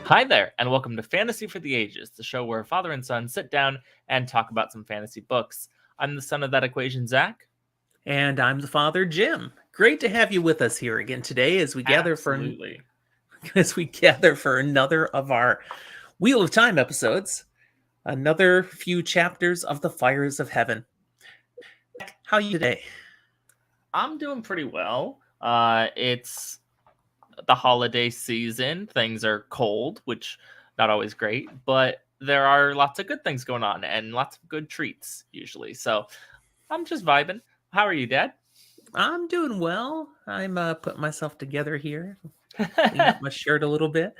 Hi there, and welcome to Fantasy for the Ages, the show where father and son sit down and talk about some fantasy books. I'm the son of that equation, Zach. And I'm the father, Jim. Great to have you with us here again today as we gather for Absolutely. another of our Wheel of Time episodes, another few chapters of the Fires of Heaven. How are you today? I'm doing pretty well. It's the holiday season. Things are cold, which not always great, but there are lots of good things going on and lots of good treats usually. So I'm just vibing. How are you, Dad? I'm doing well. I'm putting myself together here, clean up my shirt a little bit.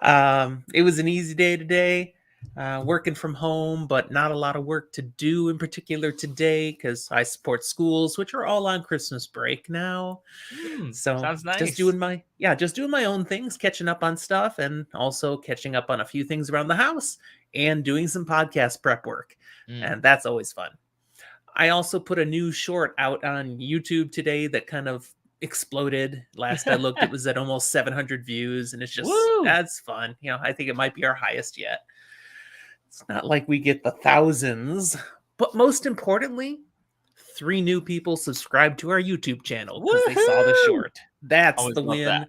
It was an easy day today, working from home, but not a lot of work to do in particular today because I support schools, which are all on Christmas break now. So Sounds nice. just doing my own things, catching up on stuff, and also catching up on a few things around the house and doing some podcast prep work, Mm. and that's always fun. I also put a new short out on YouTube today that kind of exploded. Last I looked, it was at almost 700 views, and Woo! that's fun. I think it might be our highest yet. It's not like we get the thousands, but most importantly, 3 new people subscribed to our YouTube channel because they saw the Woohoo! short. That's Always the love that. win.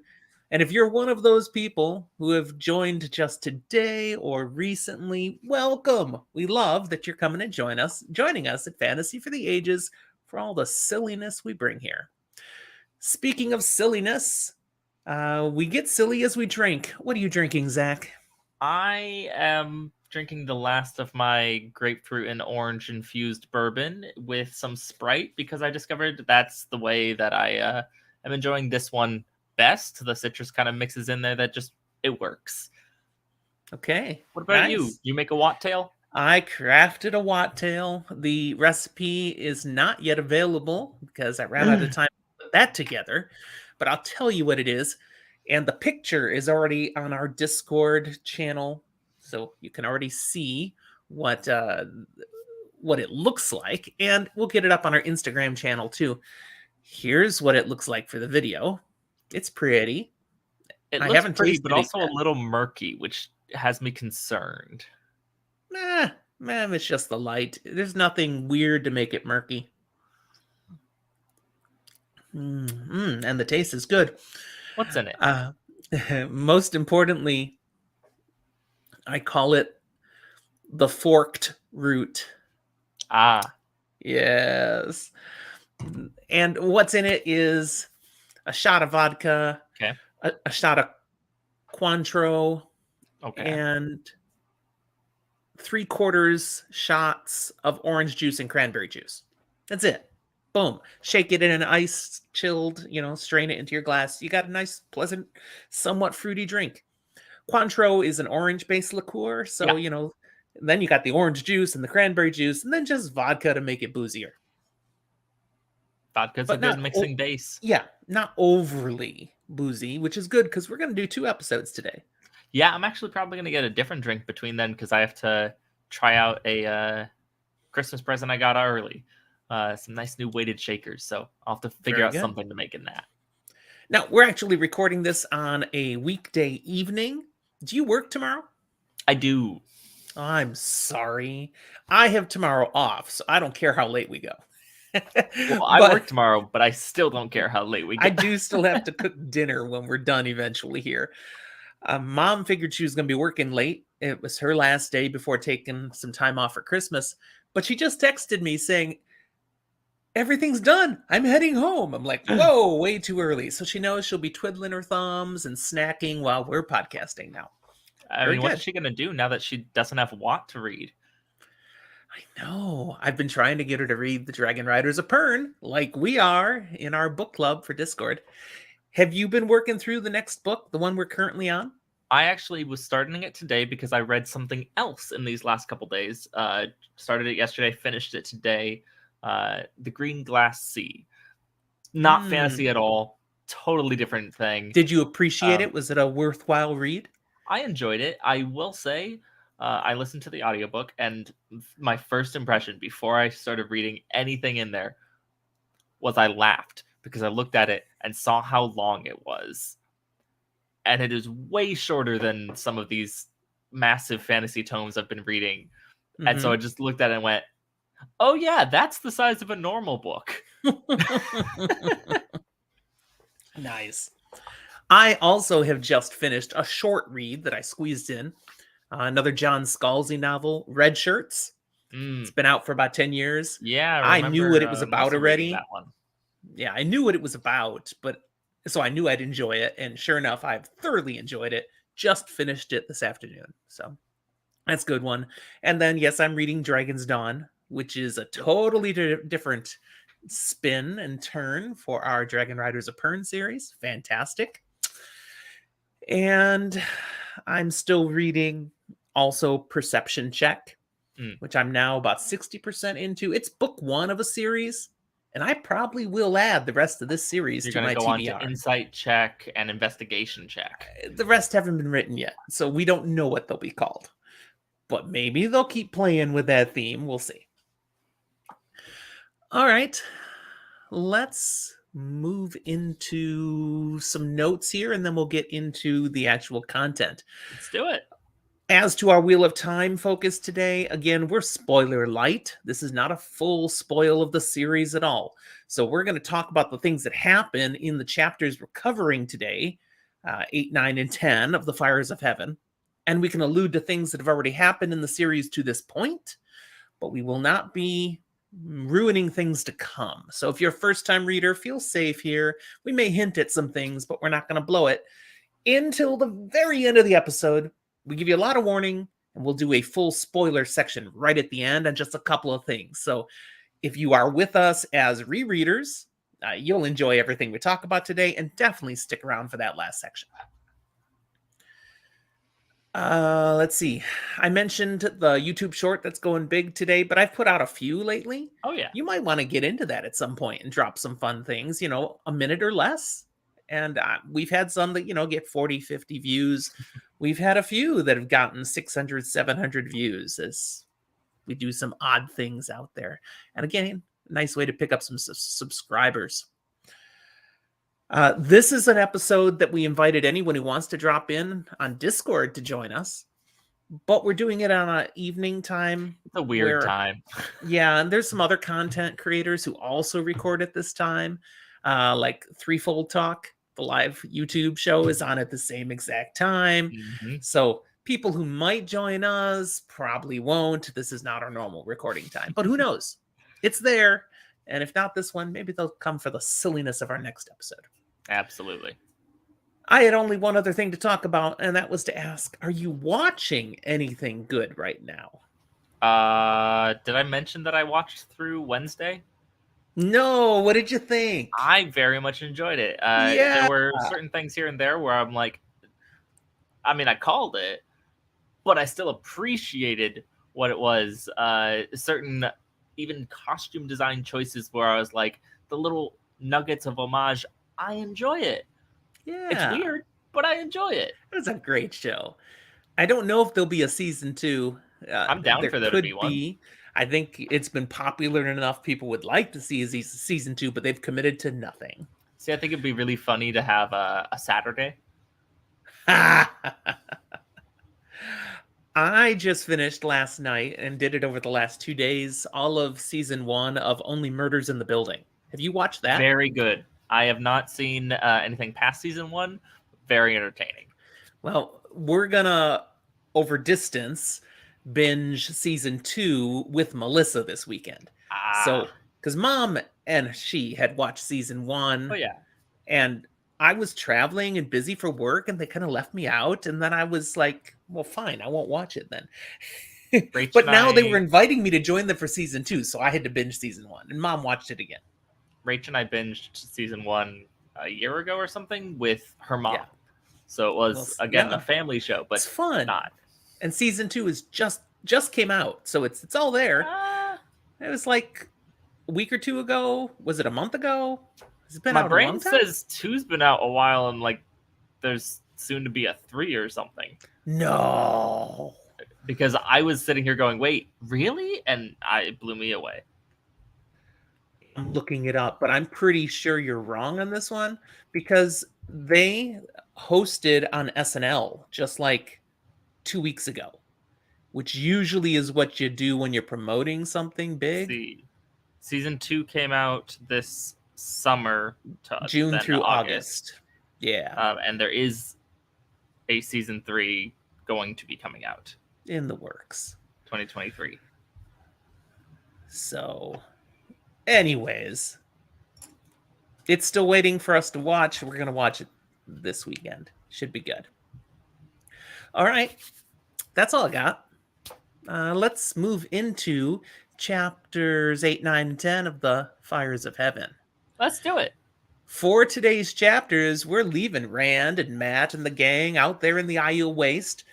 And if you're one of those people who have joined just today or recently, welcome. We love that you're coming and joining us at Fantasy for the Ages for all the silliness we bring here. Speaking of silliness, we get silly as we drink. What are you drinking, Zach? I am drinking the last of my grapefruit and orange infused bourbon with some Sprite because I discovered that's the way that I am enjoying this one best. The citrus kind of mixes in there that just it works. Okay, What about you? nice. You make a wattail? I crafted a wattail. The recipe is not yet available because I ran out of time to put that together, but I'll tell you what it is. And the picture is already on our Discord channel, so you can already see what it looks like, and we'll get it up on our Instagram channel too. Here's what it looks like for the video. It's pretty. It I looks haven't pretty, but tasted it also a little murky, which has me concerned. yet. Man, it's just the light. There's nothing weird to make it murky. And the taste is good. What's in it? Most importantly, I call it the forked root. Ah, Yes. And what's in it is a shot of vodka, okay. a shot of Cointreau, Okay. and 3/4 shots of orange juice and cranberry juice. That's it. Boom. Shake it in an ice chilled, strain it into your glass. You got a nice, pleasant, somewhat fruity drink. Cointreau is an orange-based liqueur, so, Yeah. then you got the orange juice and the cranberry juice, and then just vodka to make it boozier. Vodka's a But good mixing base. not overly boozy, which is good because we're going to do 2 episodes today. Yeah, I'm actually probably going to get a different drink between then because I have to try out a Christmas present I got early. Some nice new weighted shakers. So I'll have to figure Very out good. something to make in that. Now, we're actually recording this on a weekday evening. Do you work tomorrow? I do. I'm sorry. I have tomorrow off, so I don't care how late we go. Well, I But work tomorrow, but I still don't care how late we go. I do still have to cook dinner when we're done eventually here. Mom figured she was going to be working late. It was her last day before taking some time off for Christmas. But she just texted me saying, everything's done. I'm heading home. I'm like, whoa, way too early. So she knows she'll be twiddling her thumbs and snacking while we're podcasting now. I Very mean, what's good. she going to do now that she doesn't have Watt to read? I know. I've been trying to get her to read The Dragon Riders of Pern, like we are in our book club for Discord. Have you been working through the next book, the one we're currently on? I actually was starting it today because I read something else in these last couple days. Started it yesterday, finished it today. The Green Glass Sea. Not fantasy at all. Totally different thing. Did you appreciate Um, it? Was it a worthwhile read? I enjoyed it. I will say, I listened to the audiobook, and my first impression before I started reading anything in there was I laughed because I looked at it and saw how long it was. and it is way shorter than some of these massive fantasy tomes I've been reading. And so I just looked at it and went, oh yeah, that's the size of a normal book. Nice. I also have just finished a short read that I squeezed in. Another John Scalzi novel, Red Shirts. It's been out for about 10 years. Yeah, I I knew what remember it was about also reading already. that one. Yeah, I knew what it was about, but so I knew I'd enjoy it. And sure enough, I've thoroughly enjoyed it. Just finished it this afternoon. So that's a good one. And then, yes, I'm reading Dragon's Dawn, which is a totally different spin and turn for our Dragon Riders of Pern series. Fantastic. And I'm still reading also Perception Check, which I'm now about 60% into. It's book one of a series, and I probably will add the rest of this series You're to going my to go on to TBR. Insight Check and Investigation Check. The rest haven't been written yet, so we don't know what they'll be called. But maybe they'll keep playing with that theme. We'll see. All right. Let's move into some notes here, and then we'll get into the actual content. Let's do it. As to our Wheel of Time focus today, again, we're spoiler light. This is not a full spoil of the series at all. So we're going to talk about the things that happen in the chapters we're covering today, 8, 9, and 10 of the Fires of Heaven. And we can allude to things that have already happened in the series to this point, but we will not be ruining things to come. So if you're a first-time reader, feel safe here. We may hint at some things, but we're not going to blow it until the very end of the episode. We give you a lot of warning, and we'll do a full spoiler section right at the end and just a couple of things. So if you are with us as rereaders, you'll enjoy everything we talk about today, and definitely stick around for that last section. Let's see. I mentioned the YouTube short that's going big today, but I've put out a few lately. Oh, yeah. You might want to get into that at some point and drop some fun things, a minute or less. And we've had some that, get 40, 50 views. We've had a few that have gotten 600, 700 views as we do some odd things out there. And again, nice way to pick up some subscribers. This is an episode that we invited anyone who wants to drop in on Discord to join us, but we're doing it on an evening time. It's a weird time. Yeah, and there's some other content creators who also record at this time, like Threefold Talk, the live YouTube show, is on at the same exact time. So people who might join us probably won't. This is not our normal recording time, but who knows? It's there. And if not this one, maybe they'll come for the silliness of our next episode. Absolutely. I had only one other thing to talk about, and that was to ask, are you watching anything good right now? Did I mention that I watched through Wednesday? No, what did you think? I very much enjoyed it. Yeah. There were certain things here and there where I'm like, I called it, but I still appreciated what it was. Certain even costume design choices where I was like, the little nuggets of homage, I enjoy it. Yeah. It's weird, but I enjoy it. It was a great show. I don't know if there'll be a season 2. I'm down for there to be one. I think it's been popular enough people would like to see a season 2, but they've committed to nothing. See, I think it'd be really funny to have a Saturday. I just finished last night and did it over the last 2 days, all of season 1 of Only Murders in the Building. Have you watched that? Very good. I have not seen anything past season 1. Very entertaining. Well, we're gonna, over distance, binge season 2 with Melissa this weekend. So, because Mom and she had watched season 1. Oh, yeah. And I was traveling and busy for work, and they kind of left me out. And then I was like, well, fine, I won't watch it then. But now they were inviting me to join them for season 2, so I had to binge season 1. And Mom watched it again. Rach and I binged season 1 a year ago or something with her mom. Yeah. So it was, again, a family show, but it's fun. Not. And season 2 is just came out, so it's all there. It was like a week or 2 ago. Was it a month ago? Has it been My out brain a long time? says 2's been out a while, and like there's soon to be a 3 or something. No. Because I was sitting here going, wait, really? And it blew me away. I'm looking it up, but I'm pretty sure you're wrong on this one, because they hosted on SNL just like 2 weeks ago, which usually is what you do when you're promoting something big. See, season 2 came out this summer to June then through August, August. Yeah, and there is a season 3 going to be coming out in the works. 2023. So, anyways, it's still waiting for us to watch. We're going to watch it this weekend. Should be good. All right. That's all I got. Let's move into chapters 8, 9, and 10 of the Fires of Heaven. Let's do it. For today's chapters, we're leaving Rand and Matt and the gang out there in the Aiel Waste,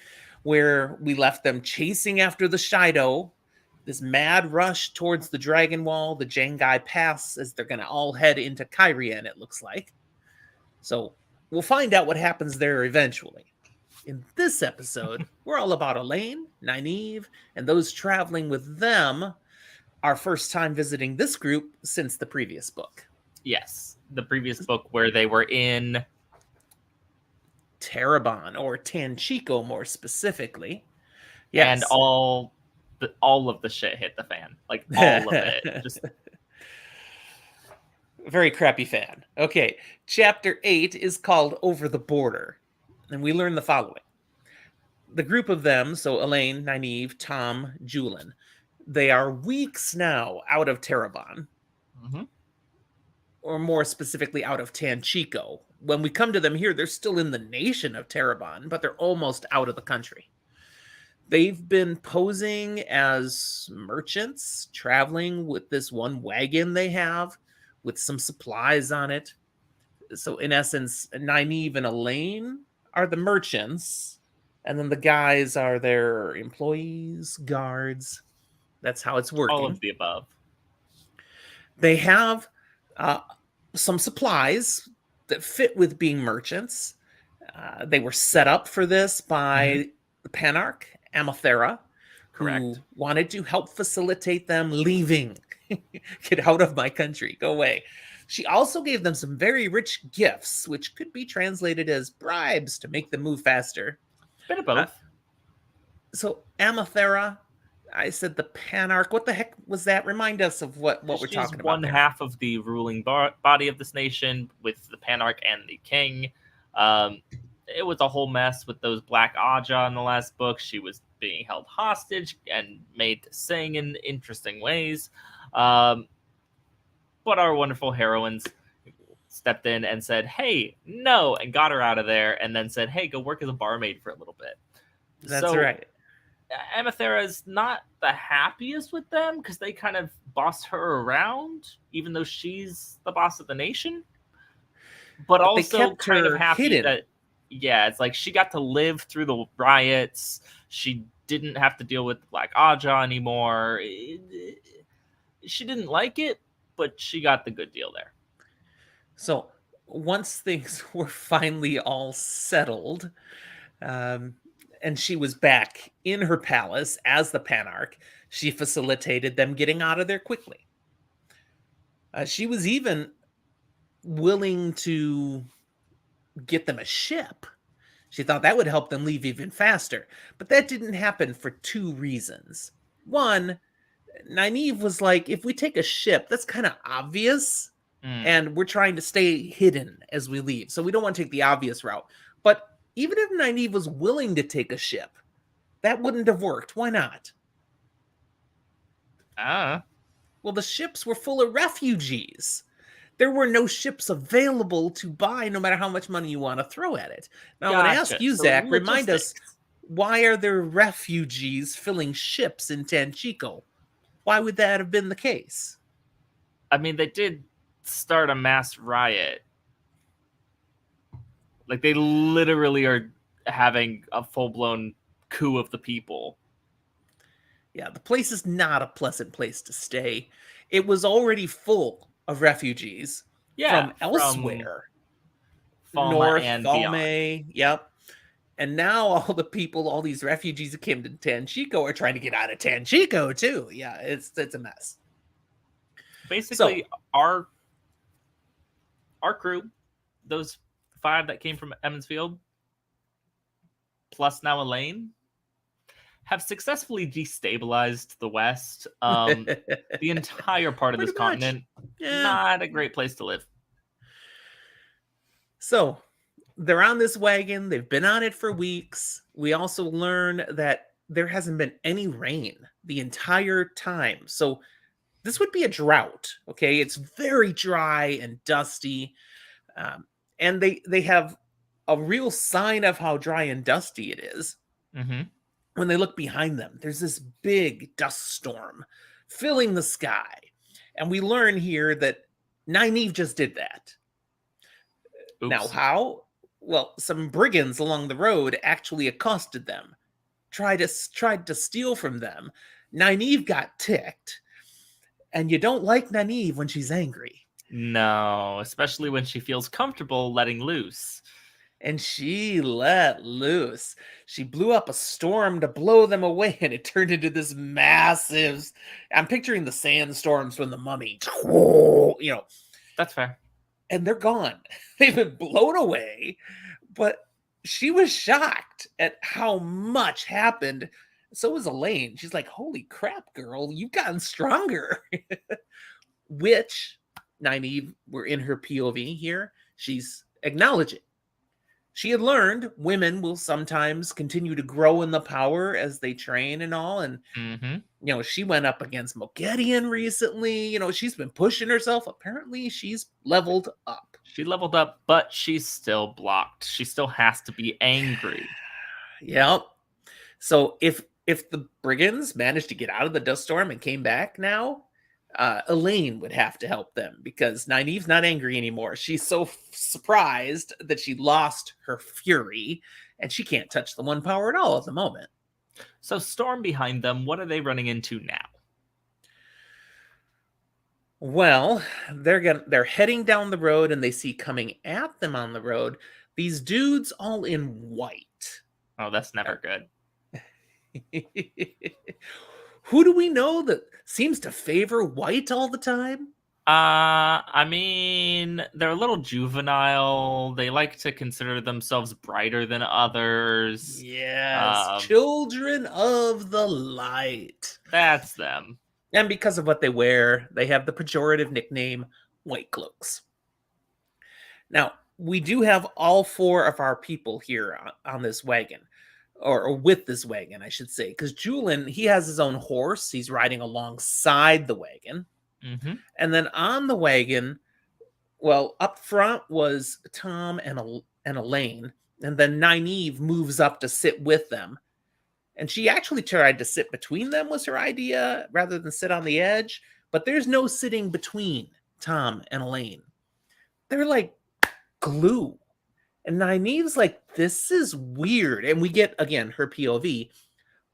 where we left them chasing after the Shido. This mad rush towards the Dragon Wall, the Jangai Pass, as they're going to all head into Kyrian, it looks like. So we'll find out what happens there eventually. In this episode, we're all about Elayne, Nynaeve, and those traveling with them. Our first time visiting this group since the previous book. Yes, the previous book where they were in Tarabon, or Tanchico more specifically. Yes. And all of the shit hit the fan. Like, all of it. Just very crappy fan. Okay, chapter 8 is called Over the Border, and we learn the following. The group of them, so Elayne, Nynaeve, Tom, Julian, they are weeks now out of Tarabon. Mm-hmm. Or more specifically, out of Tanchico. When we come to them here, they're still in the nation of Tarabon, but they're almost out of the country. They've been posing as merchants, traveling with this one wagon they have, with some supplies on it. So in essence, Nynaeve and Elayne are the merchants, and then the guys are their employees, guards. That's how it's working. All of the above. They have some supplies that fit with being merchants. They were set up for this by the Panarch, Amathera, Correct. who wanted to help facilitate them leaving. Get out of my country. Go away. She also gave them some very rich gifts, which could be translated as bribes to make them move faster. Bit of both. So Amathera, I said the Panarch. What the heck was that? Remind us of what we're talking about. One half of the ruling body of this nation with the Panarch and the king. It was a whole mess with those Black Aja in the last book. She was being held hostage and made to sing in interesting ways. But our wonderful heroines stepped in and said, hey, no, and got her out of there, and then said, hey, go work as a barmaid for a little bit. That's right. Amathera is not the happiest with them because they kind of boss her around, even though she's the boss of the nation. But also kind of happy hidden. That, yeah, it's like she got to live through the riots. She didn't have to deal with Black Aja anymore. She didn't like it, but she got the good deal there. So once things were finally all settled, and she was back in her palace as the Panarch, she facilitated them getting out of there quickly. She was even willing to get them a ship. She thought that would help them leave even faster. But that didn't happen for two reasons. One, Nynaeve was like, if we take a ship, that's kind of obvious. And we're trying to stay hidden as we leave. So we don't want to take the obvious route. But even if Nynaeve was willing to take a ship, that wouldn't have worked. Why not? Well, the ships were full of refugees. There were no ships available to buy, no matter how much money you want to throw at it. Now, I want to ask you, Zach, remind us, why are there refugees filling ships in Tanchico? Why would that have been the case? I mean, they did start a mass riot. Like, they literally are having a full-blown coup of the people. Yeah, the place is not a pleasant place to stay. It was already full of refugees from elsewhere. North and beyond. Yep. And now all these refugees that came to Tanchico are trying to get out of Tanchico too. Yeah, it's a mess. Basically, our crew, those 5 that came from Emmons Field, plus now Elayne, have successfully destabilized the West. The entire part of this Pretty much. continent, Yeah. not a great place to live. So they're on this wagon. They've been on it for weeks. We also learn that there hasn't been any rain the entire time. So this would be a drought. Okay. It's very dry and dusty. Um, and they have a real sign of how dry and dusty it is. Mm-hmm. When they look behind them, there's this big dust storm filling the sky. And we learn here that Nynaeve just did that. Oops. Now, how? Well, some brigands along the road actually accosted them, tried to steal from them. Nynaeve got ticked, and you don't like Nynaeve when she's angry. No, especially when she feels comfortable letting loose. And she let loose. She blew up a storm to blow them away, and it turned into this massive. I'm picturing the sandstorms from the Mummy. You know, That's fair. and they're gone. They've been blown away. But she was shocked at how much happened. So was Elayne. She's like, holy crap, girl, you've gotten stronger. Which, Nynaeve, we're in her POV here, she's acknowledging. She had learned women will sometimes continue to grow in the power as they train and all. And, she went up against Moghedian recently. She's been pushing herself. Apparently, she's leveled up. She leveled up, but she's still blocked. She still has to be angry. Yep. So if the brigands managed to get out of the dust storm and came back now, Elayne would have to help them because Nynaeve's not angry anymore. She's so surprised that she lost her fury, and she can't touch the one power at all at the moment. So storm behind them, what are they running into now? Well, they're heading down the road, and they see coming at them on the road these dudes all in white. Oh, that's never good. Who do we know that seems to favor white all the time? I mean, they're a little juvenile. They like to consider themselves brighter than others. Yes, children of the light. That's them. And because of what they wear, they have the pejorative nickname White Cloaks. Now, we do have all 4 of our people here on this wagon. Or with this wagon, I should say. Because Julian, he has his own horse. He's riding alongside the wagon. Mm-hmm. And then on the wagon, well, up front was Tom and Elayne. And then Nynaeve moves up to sit with them. And she actually tried to sit between them was her idea, rather than sit on the edge. But there's no sitting between Tom and Elayne. They're like glue. And Nynaeve's like, this is weird. And we get, again, her POV.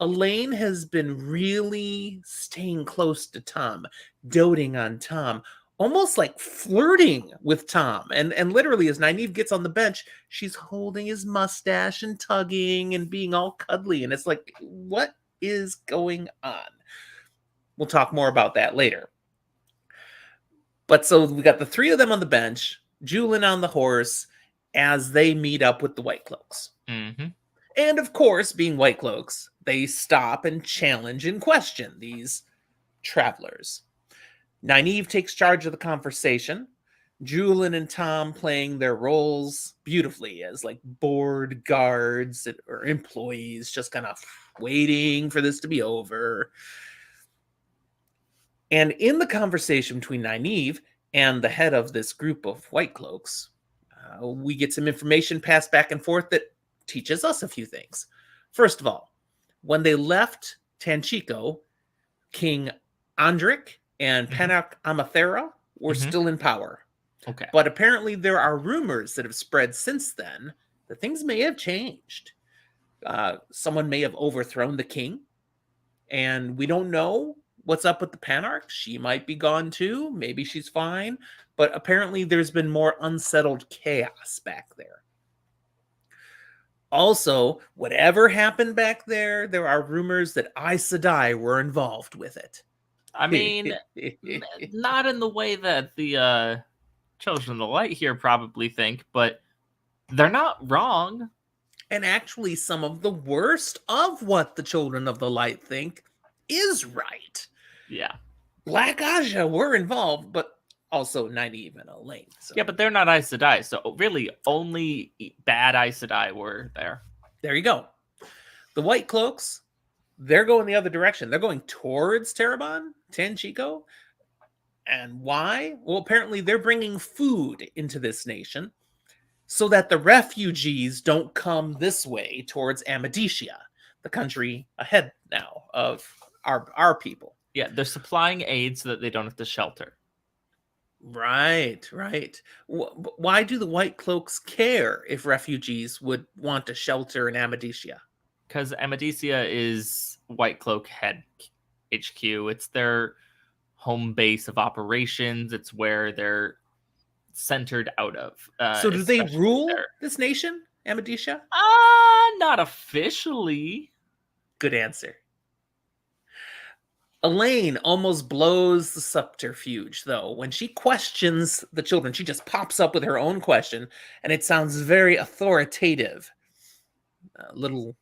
Elayne has been really staying close to Tom, doting on Tom, almost like flirting with Tom. And literally, as Nynaeve gets on the bench, she's holding his mustache and tugging and being all cuddly. And it's like, what is going on? We'll talk more about that later. But so we got the 3 of them on the bench, Julian on the horse, as they meet up with the White Cloaks. Mm-hmm. And of course, being White Cloaks, they stop and challenge and question these travelers. Nynaeve takes charge of the conversation. Julian and Tom playing their roles beautifully as like bored guards or employees, just kind of waiting for this to be over. And in the conversation between Nynaeve and the head of this group of White Cloaks, we get some information passed back and forth that teaches us a few things. First of all, when they left Tanchico, King Andric and Panak Amathera were still in power. Okay. But apparently there are rumors that have spread since then that things may have changed. Someone may have overthrown the king, and we don't know what's up with the Panarch. She might be gone too. Maybe she's fine. But apparently there's been more unsettled chaos back there. Also, whatever happened back there, there are rumors that Aes Sedai were involved with it. I mean, not in the way that the Children of the Light here probably think, but They're not wrong. And actually, some of the worst of what the Children of the Light think is right. Yeah. Black Aja were involved, but also Nynaeve and Elayne. So Yeah, but they're not Aes Sedai, so really only bad Aes Sedai were there. there you go. The White Cloaks, they're going the other direction. They're going towards Tarabon, Tanchico. And why? Well, apparently they're bringing food into this nation so that the refugees don't come this way towards Amadecia, the country ahead now of our people. Yeah, they're supplying aid so that they don't have to shelter. Right, right. Why do the White Cloaks care if refugees would want to shelter in Amadecia? Because Amadecia is White Cloak head HQ. It's their home base of operations. It's where they're centered out of. So do they especially rule there. this nation, Amadecia? Not officially. Good answer. Elayne almost blows the subterfuge, though. When she questions the children, she just pops up with her own question, and it sounds very authoritative. A little,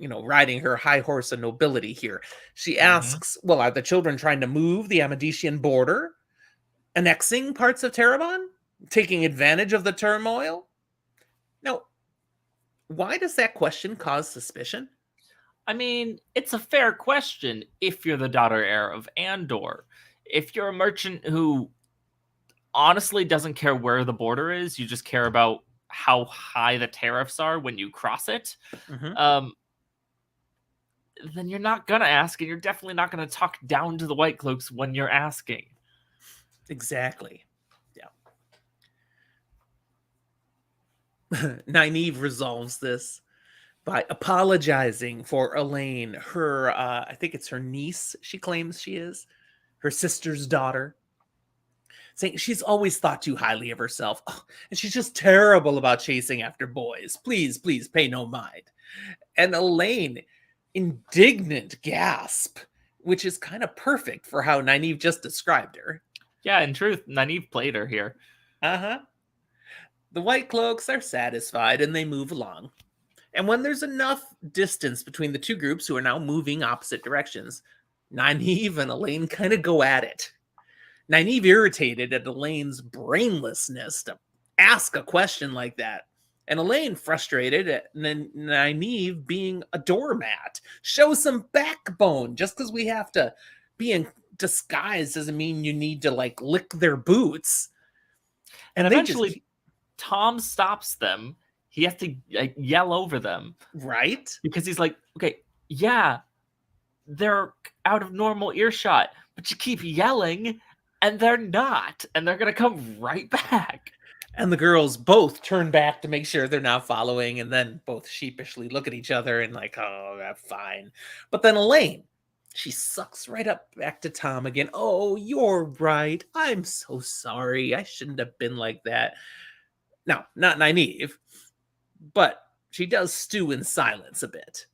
riding her high horse of nobility here. She asks, well, are the children trying to move the Amadician border? Annexing parts of Tarabon? Taking advantage of the turmoil? Now, why does that question cause suspicion? I mean, it's a fair question if you're the daughter heir of Andor. If you're a merchant who honestly doesn't care where the border is, you just care about how high the tariffs are when you cross it, then you're not going to ask, and you're definitely not going to talk down to the White Cloaks when you're asking. Exactly. Yeah. Nynaeve resolves this by apologizing for Elayne, her, I think it's her niece, she claims she is, her sister's daughter, saying she's always thought too highly of herself, and she's just terrible about chasing after boys. Please, please pay no mind. And Elayne, indignant gasp, which is kind of perfect for how Nynaeve just described her. Yeah, in truth, Nynaeve played her here. The White Cloaks are satisfied and they move along. And when there's enough distance between the two groups who are now moving opposite directions, Nynaeve and Elayne kind of go at it. Nynaeve irritated at Elayne's brainlessness to ask a question like that. And Elayne frustrated at Nynaeve being a doormat. Show some backbone. Just because we have to be in disguise doesn't mean you need to lick their boots. And eventually Tom stops them. He has to yell over them. Right? Because he's like, okay, yeah, they're out of normal earshot, but you keep yelling and they're not. And they're going to come right back. And the girls both turn back to make sure they're not following, and then both sheepishly look at each other and oh, that's fine. But then Elayne, she sucks right up back to Tom again. Oh, you're right. I'm so sorry. I shouldn't have been like that. Now, not Nynaeve, but she does stew in silence a bit.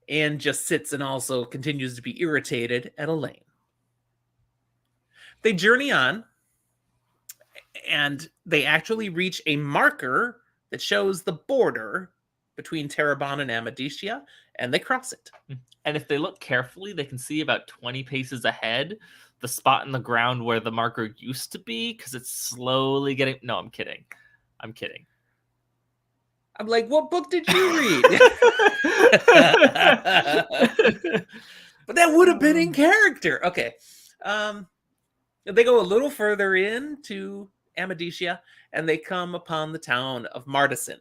And just sits and also continues to be irritated at Elayne. They journey on, and they actually reach a marker that shows the border between Tarabon and Amadecia, and they cross it. And if they look carefully, they can see about 20 paces ahead the spot in the ground where the marker used to be, because it's slowly getting... No, I'm kidding. I'm like, what book did you read? But that would have been in character. Okay. They go a little further into Amadecia, and they come upon the town of Mardison.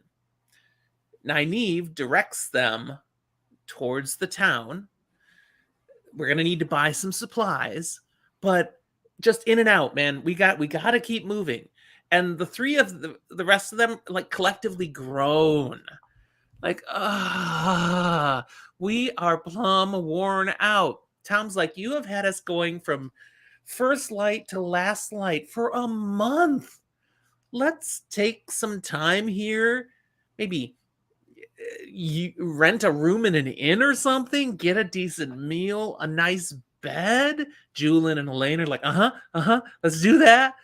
Nynaeve directs them towards the town. We're gonna need to buy some supplies, but just in and out, man. We got to keep moving. And the three of the rest of them collectively groan. We are plumb worn out. Tom's like, you have had us going from first light to last light for a month. Let's take some time here. Maybe you rent a room in an inn or something, get a decent meal, a nice bed. Julian and Elayne are like, let's do that.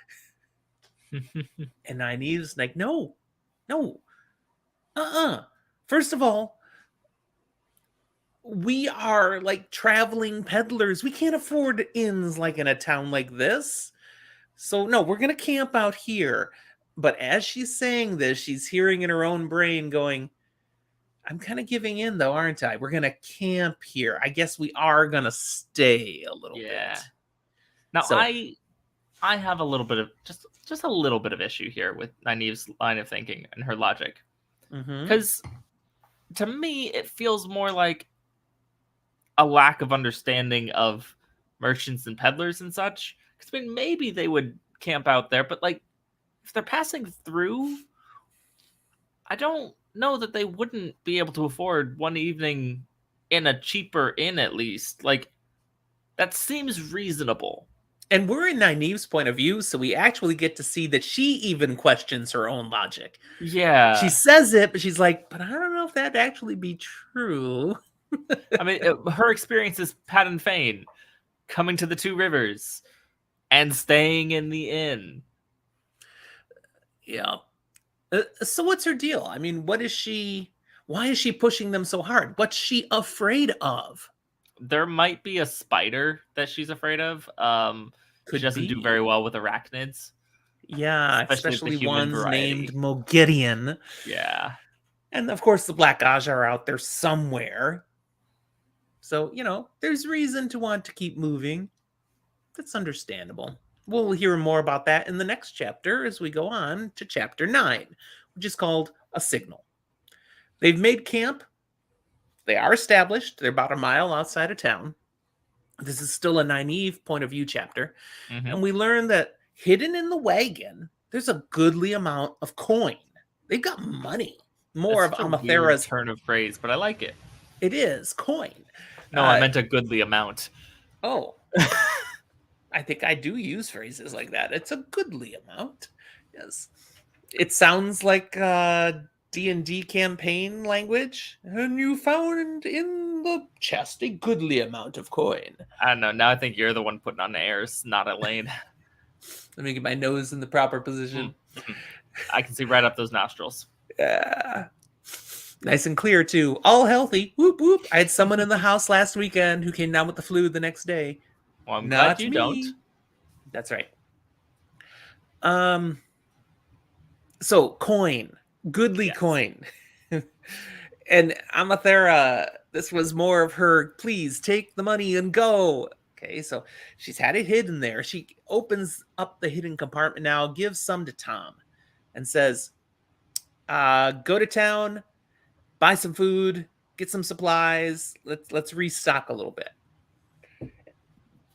And Nynaeve's like, no, No. First of all, we are like traveling peddlers. We can't afford inns like in a town like this. So, no, we're going to camp out here. But as she's saying this, she's hearing in her own brain going, I'm kind of giving in though, aren't I? We're going to camp here. I guess we are going to stay a little Yeah. bit. Now So, I have a little bit of just a little bit of issue here with Nynaeve's line of thinking and her logic. mhm. Because to me, it feels more like a lack of understanding of merchants and peddlers and such. Because I mean, maybe they would camp out there, but like if they're passing through, I don't know that they wouldn't be able to afford one evening in a cheaper inn at least. Like that seems reasonable. And we're in Nynaeve's point of view, so we actually get to see that she even questions her own logic. She Yeah. says it, but she's like, but I don't know if that'd actually be true. I mean, her experience is Pat and Fane coming to the Two Rivers and staying in the inn. Yeah. So what's her deal? I mean, why is she pushing them so hard? What's she afraid of? There might be a spider that she's afraid of. She Could doesn't do very be. well with arachnids, Yeah, especially the especially human ones named variety. Mogideon. Yeah. And of course, the Black Aja are out there somewhere. So, there's reason to want to keep moving. That's understandable. We'll hear more about that in the next chapter as we go on to chapter 9, which is called A Signal. They've made camp. They are established. They're about a mile outside of town. This is still a Nynaeve point of view chapter. Mm-hmm. And we learn that hidden in the wagon, there's a goodly amount of coin. They've got money. More It's of such a weird Amathera's. turn of phrase, but I like it. It is coin. No, I Uh, meant a goodly amount. oh, I think I do use phrases like that. It's a goodly amount. Yes. It sounds like D&D campaign language. And you found in the chest a goodly amount of coin. I don't know. Now I think you're the one putting on the airs, not Elayne. Let me get my nose in the proper position. Mm-hmm. I can see right up those nostrils. Yeah. Nice and clear, too. All healthy. Whoop, whoop. I had someone in the house last weekend who came down with the flu the next day. Well, I'm glad Not you don't. me. That's right. So coin, goodly Yes. coin. And Amathera, this was more of her, please take the money and go. Okay, so she's had it hidden there. She opens up the hidden compartment now, gives some to Tom, and says, go to town, buy some food, get some supplies. Let's restock a little bit.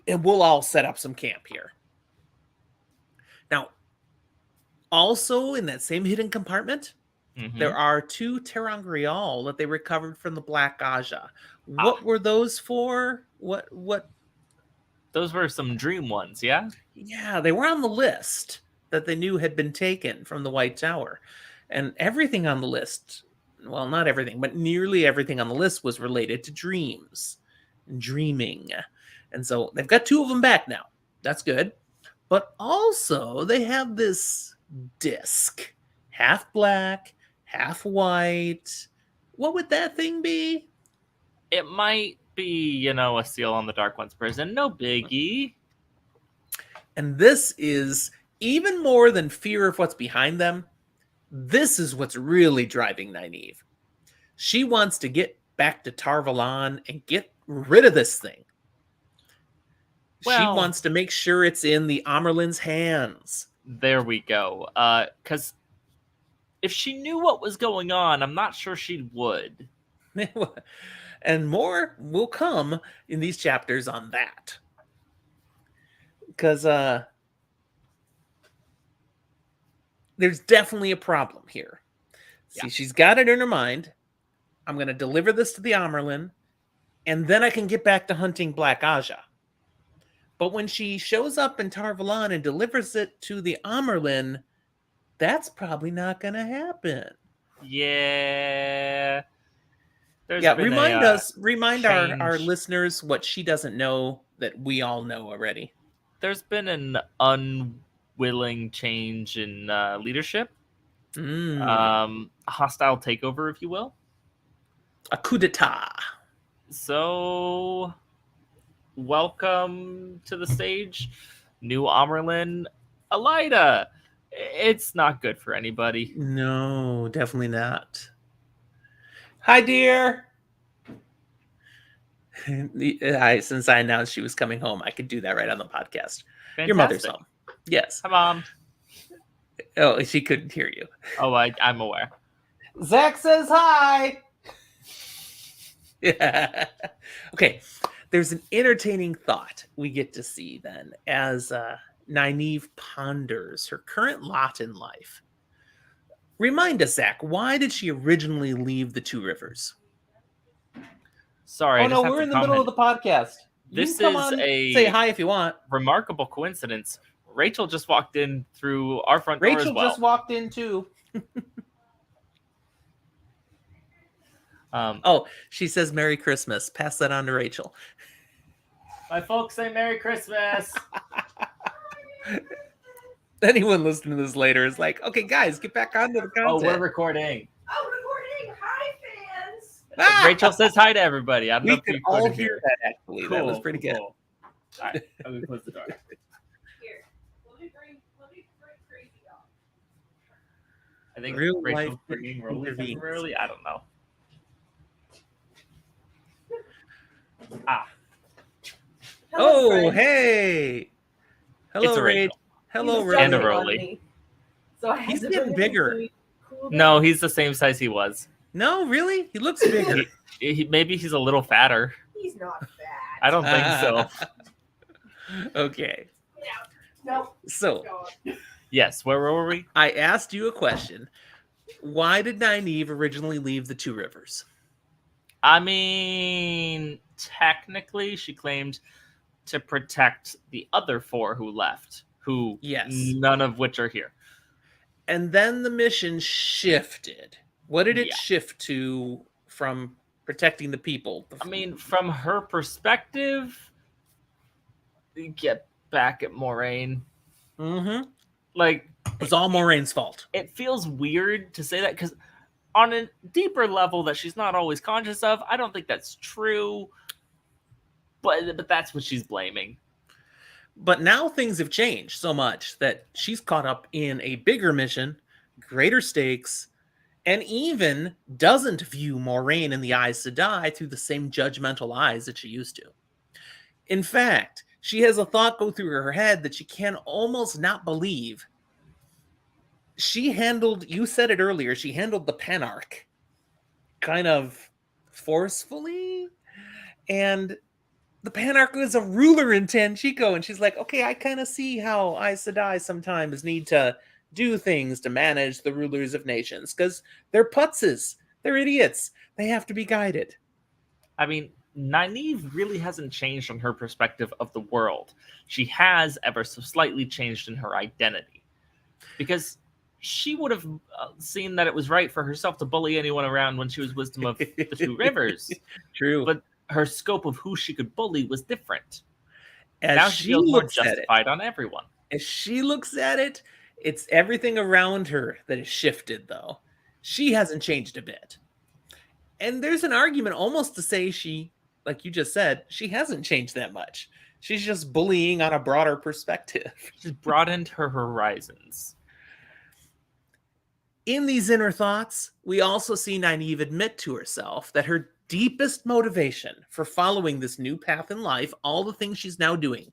And we'll all set up some camp here. Now, also in that same hidden compartment, Mm-hmm. there are 2 Terangrial that they recovered from the Black Aja. What were those for? What? Those were some dream ones, yeah? Yeah, they were on the list that they knew had been taken from the White Tower. And everything on the list, well, not everything, but nearly everything on the list was related to dreams and dreaming. And so they've got 2 of them back now. That's good. But also, they have this disc, half black, half white. What would that thing be? It might be, a seal on the Dark One's prison. No biggie. And this is even more than fear of what's behind them. This is what's really driving Nynaeve. She wants to get back to Tar Valon and get rid of this thing. She Well, wants to make sure it's in the Amerlin's hands. there we go. Because if she knew what was going on, I'm not sure she would. And more will come in these chapters on that. Because there's definitely a problem here. See, she's got it in her mind. I'm going to deliver this to the Amerlin, and then I can get back to hunting Black Aja. But when she shows up in Tar Valon and delivers it to the Amerlin, that's probably not going to happen. Yeah. Remind our listeners what she doesn't know that we all know already. There's been an unwilling change in leadership Hostile takeover, if you will. A coup d'etat. So, welcome to the stage, New Amerlin, Elida. It's not good for anybody. No, definitely not. Hi, dear. Since I announced she was coming home, I could do that right on the podcast. Fantastic. Your mother's home. Yes. Hi, Mom. Oh, she couldn't hear you. Oh, I'm aware. Zach says hi. Yeah. Okay. There's an entertaining thought we get to see then as Nynaeve ponders her current lot in life. Remind us, Zach, why did she originally leave the Two Rivers? Sorry. Oh, no, we're in the middle of the podcast. This come is on, a say hi if you want. Remarkable coincidence. Rachel just walked in through our front door as well. Rachel just walked in too. Oh, she says Merry Christmas. Pass that on to Rachel. My folks say Merry Christmas. Anyone listening to this later is like, okay, guys, get back onto the content. Oh, we're recording. Oh, recording. Hi, fans. Rachel says hi to everybody. I don't know We if could you all couldn't hear that, actually. That was pretty good. Cool. All right, I'm gonna close the door. Here, let me bring crazy up. I think Real Rachel's life bringing Rolly intervenes. temporarily. I don't know. Ah, Oh, friends. hey. Hello, It's a Rachel. Rachel. Hello, He was Rachel. And a jumping on Rolly. me, so I had He's to getting bring him bigger. so he cooled no, down. he's the same size he was. No, really? He looks bigger. Maybe he's a little fatter. He's not fat. I don't think so. Okay. No. So, No. Yes, where were we? I asked you a question. Why did Nynaeve originally leave the Two Rivers? I mean, technically, she claimed to protect the other four who left, who Yes. none of which are here. And then the mission shifted. What did it Yeah. shift to from protecting the people? I mean, from her perspective, get back at Moraine. Mm-hmm. Like, It's all Moraine's fault. it feels weird to say that because on a deeper level that she's not always conscious of, I don't think that's true. But that's what she's blaming. But now things have changed so much that she's caught up in a bigger mission, greater stakes, and even doesn't view Moraine and the Aes Sedai through the same judgmental eyes that she used to. In fact, she has a thought go through her head that she can almost not believe. She handled, you said it earlier, she handled the Panarch kind of forcefully, and the Panarch is a ruler in Tanchico, and she's like, okay, I kind of see how Aes Sedai sometimes need to do things to manage the rulers of nations, because they're putzes, they're idiots, they have to be guided. I mean, Nynaeve really hasn't changed on her perspective of the world. She has ever so slightly changed in her identity. Because she would have seen that it was right for herself to bully anyone around when she was Wisdom of the Two Rivers. True. But her scope of who she could bully was different. As Now she feels more looks at it, justified on everyone. as she looks at it, it's everything around her that has shifted, though. She hasn't changed a bit. And there's an argument almost to say she, like you just said, she hasn't changed that much. She's just bullying on a broader perspective. She's broadened her horizons. In these inner thoughts, we also see Nynaeve admit to herself that her deepest motivation for following this new path in life, all the things she's now doing,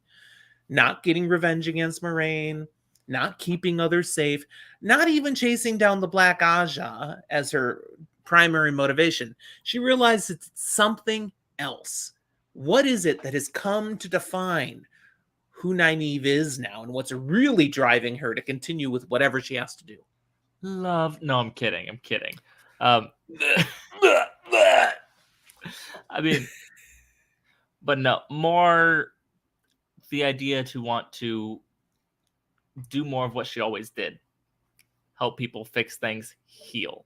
not getting revenge against Moraine, not keeping others safe, not even chasing down the Black Aja as her primary motivation. She realizes it's something else. What is it that has come to define who Nynaeve is now and what's really driving her to continue with whatever she has to do? Love. No, I'm kidding. I mean, but no, more the idea to want to do more of what she always did. Help people fix things, heal.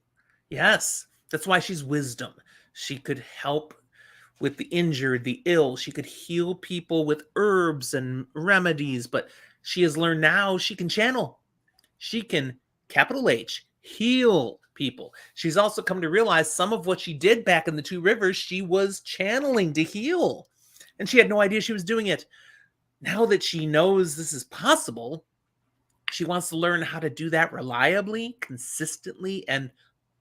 Yes, that's why she's wisdom. She could help with the injured, the ill. She could heal people with herbs and remedies, but she has learned now she can channel. She can, capital H, heal people. She's also come to realize some of what she did back in the Two Rivers, she was channeling to heal. And she had no idea she was doing it. Now that she knows this is possible, she wants to learn how to do that reliably, consistently, and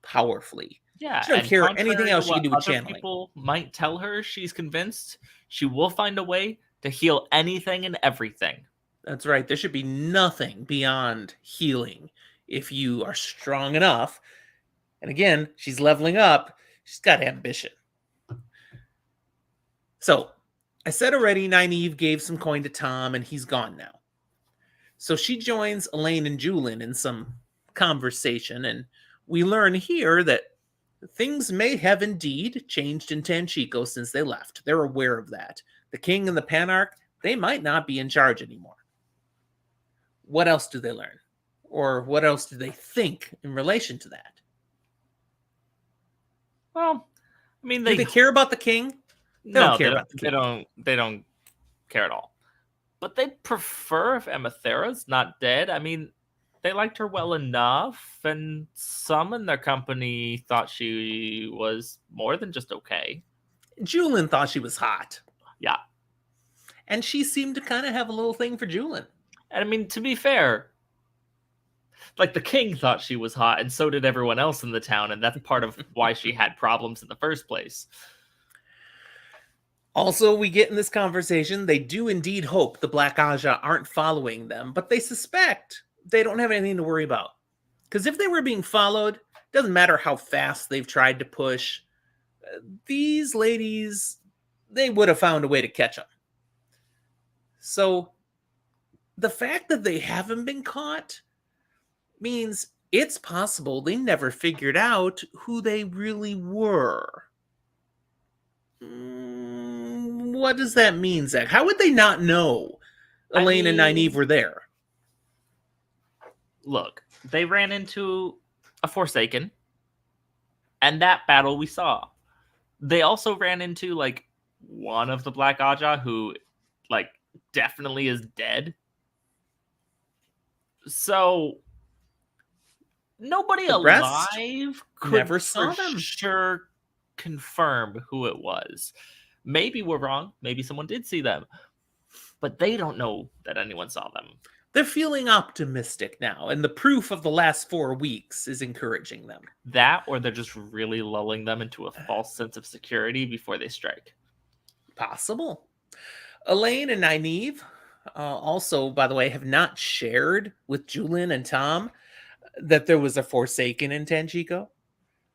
powerfully. Yeah, She don't and care anything contrary to else she what can do with other channeling. people might tell her, she's convinced she will find a way to heal anything and everything. That's right. There should be nothing beyond healing if you are strong enough. And again, she's leveling up. She's got ambition. So, I said already, Nynaeve gave some coin to Tom, and he's gone now. So she joins Elayne and Julian in some conversation, and we learn here that things may have indeed changed in Tanchico since they left. They're aware of that. The king and the Panarch, they might not be in charge anymore. What else do they learn? Or what else do they think in relation to that? Well, I mean, Do they care about the king? They don't care about the they king. don't care at all. But they'd prefer if Amathera's not dead. I mean, they liked her well enough, and some in their company thought she was more than just okay. Julian thought she was hot. Yeah. And she seemed to kind of have a little thing for Julian. And I mean, to be fair, like the king thought she was hot, and so did everyone else in the town, and that's part of why she had problems in the first place. Also, we get in this conversation, they do indeed hope the Black Aja aren't following them, but they suspect they don't have anything to worry about. Because if they were being followed, doesn't matter how fast they've tried to push, these ladies, they would have found a way to catch them. So, the fact that they haven't been caught means it's possible they never figured out who they really were. What does that mean, Zach? How would they not know Elayne and Nynaeve were there? Look, they ran into a Forsaken, and that battle we saw. They also ran into, like, one of the Black Aja who, like, definitely is dead. So, nobody alive could never saw for them. sure confirm who it was. Maybe we're wrong. Maybe someone did see them. But they don't know that anyone saw them. They're feeling optimistic now, and the proof of the last 4 weeks is encouraging them. That, or they're just really lulling them into a false sense of security before they strike. Possible. Elayne and Nynaeve also, by the way, have not shared with Julian and Tom that there was a Forsaken in Tanchico.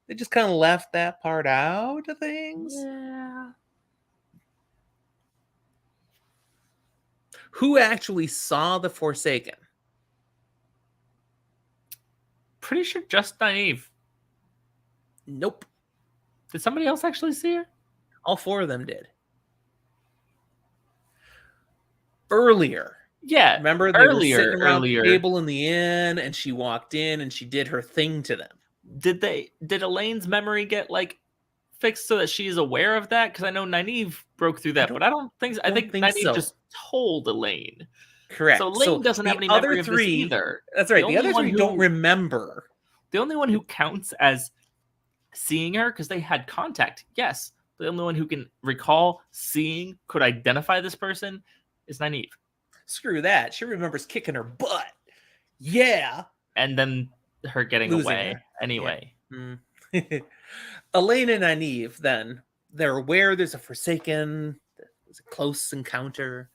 They just kind of left that part out of things. Yeah. Who actually saw the Forsaken? Pretty sure just Nynaeve. Nope. Did somebody else actually see her? All 4 of them did. Earlier. Yeah. Remember, they were sitting around the table in the inn, and she walked in and she did her thing to them. Did Elayne's memory get, like, fixed so that she's aware of that? Because I know Nynaeve broke through that, but I think Nynaeve so. just told Elayne. Correct. So Elayne doesn't have any memory of this either. That's right. The other 3 don't remember. The only one who counts as seeing her, because they had contact, yes. The only one who can recall seeing, could identify this person, is Nynaeve. Screw that. She remembers kicking her butt. Yeah. And then her getting Losing away her. anyway. Yeah. Elayne and Nynaeve, then, they're aware there's a Forsaken, there's a close encounter.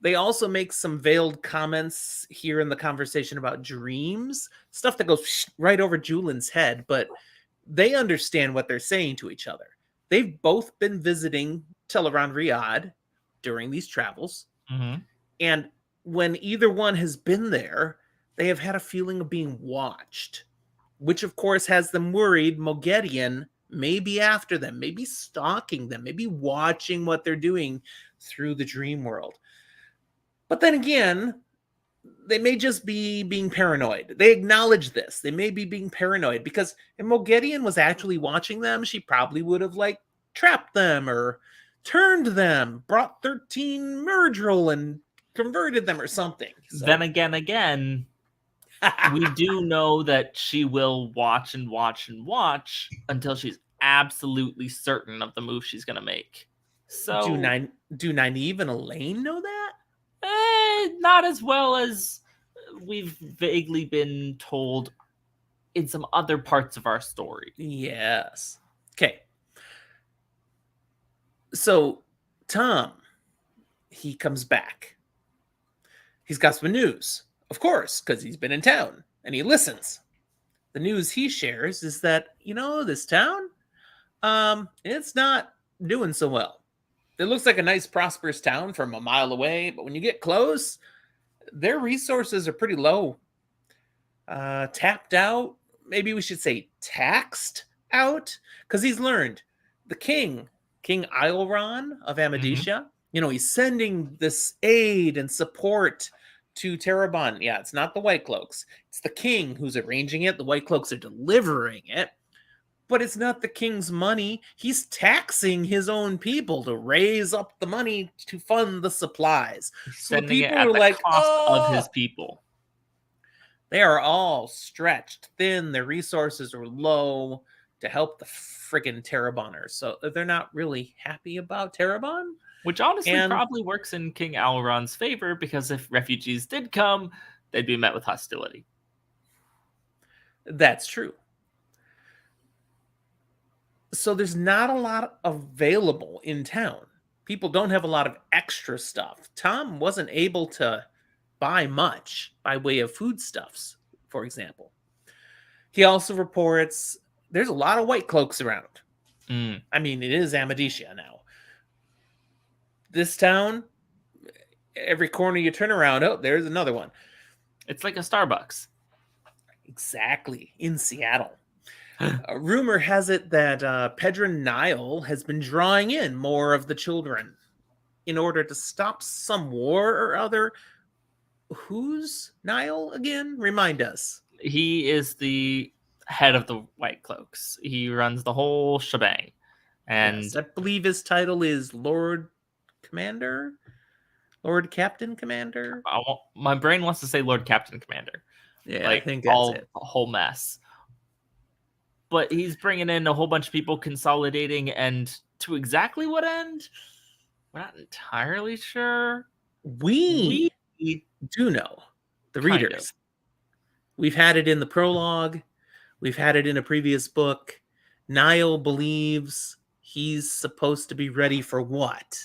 They also make some veiled comments here in the conversation about dreams, stuff that goes right over Julian's head, but they understand what they're saying to each other. They've both been visiting Teleron Riyadh during these travels, and when either one has been there, they have had a feeling of being watched, which of course has them worried Moghedien may be after them, maybe stalking them, maybe watching what they're doing through the dream world. But then again, they may just be being paranoid. They acknowledge this. They may be being paranoid because if Moghedien was actually watching them, she probably would have, like, trapped them or turned them, brought 13 Myrddraal and converted them or something. So, Then again, We do know that she will watch and watch and watch until she's absolutely certain of the move she's going to make. do So, Nynaeve and Elayne know that? not as well as we've vaguely been told in some other parts of our story. Yes. Okay. So Tom, he comes back. He's got some news, of course, because he's been in town and he listens. The news he shares is that, this town, it's not doing so well. It looks like a nice, prosperous town from a mile away, but when you get close, their resources are pretty low. Tapped out, maybe we should say taxed out, because he's learned the King Ileron of Amadecia, he's sending this aid and support to Tarabon. Yeah, it's not the White Cloaks. It's the king who's arranging it. The White Cloaks are delivering it. But it's not the king's money. He's taxing his own people to raise up the money to fund the supplies. So the Sending it people at are the like, cost of oh, his people. they are all stretched thin. Their resources are low to help the friggin' Taraboners. So they're not really happy about Tarabon. Which honestly And probably works in King Alron's favor, because if refugees did come, they'd be met with hostility. that's true. So there's not a lot available in town. People don't have a lot of extra stuff. Tom wasn't able to buy much by way of foodstuffs, for example. He also reports there's a lot of White Cloaks around. I mean, it is Amadecia now. This town, every corner you turn around, oh, there's another one. It's like a Starbucks. Exactly, in Seattle. Rumor has it that Pedron Nile has been drawing in more of the children in order to stop some war or other. Who's Nile again? Remind us. He is the head of the White Cloaks. He runs the whole shebang. And Yes, I believe his title is Lord Commander? Lord Captain Commander? my brain wants to say Lord Captain Commander. Yeah, Like, I think that's it. a whole mess. But he's bringing in a whole bunch of people, consolidating, and to exactly what end? We're not entirely sure. We do know, the Kind readers. of. We've had it in the prologue. We've had it in a previous book. Niall believes he's supposed to be ready for what?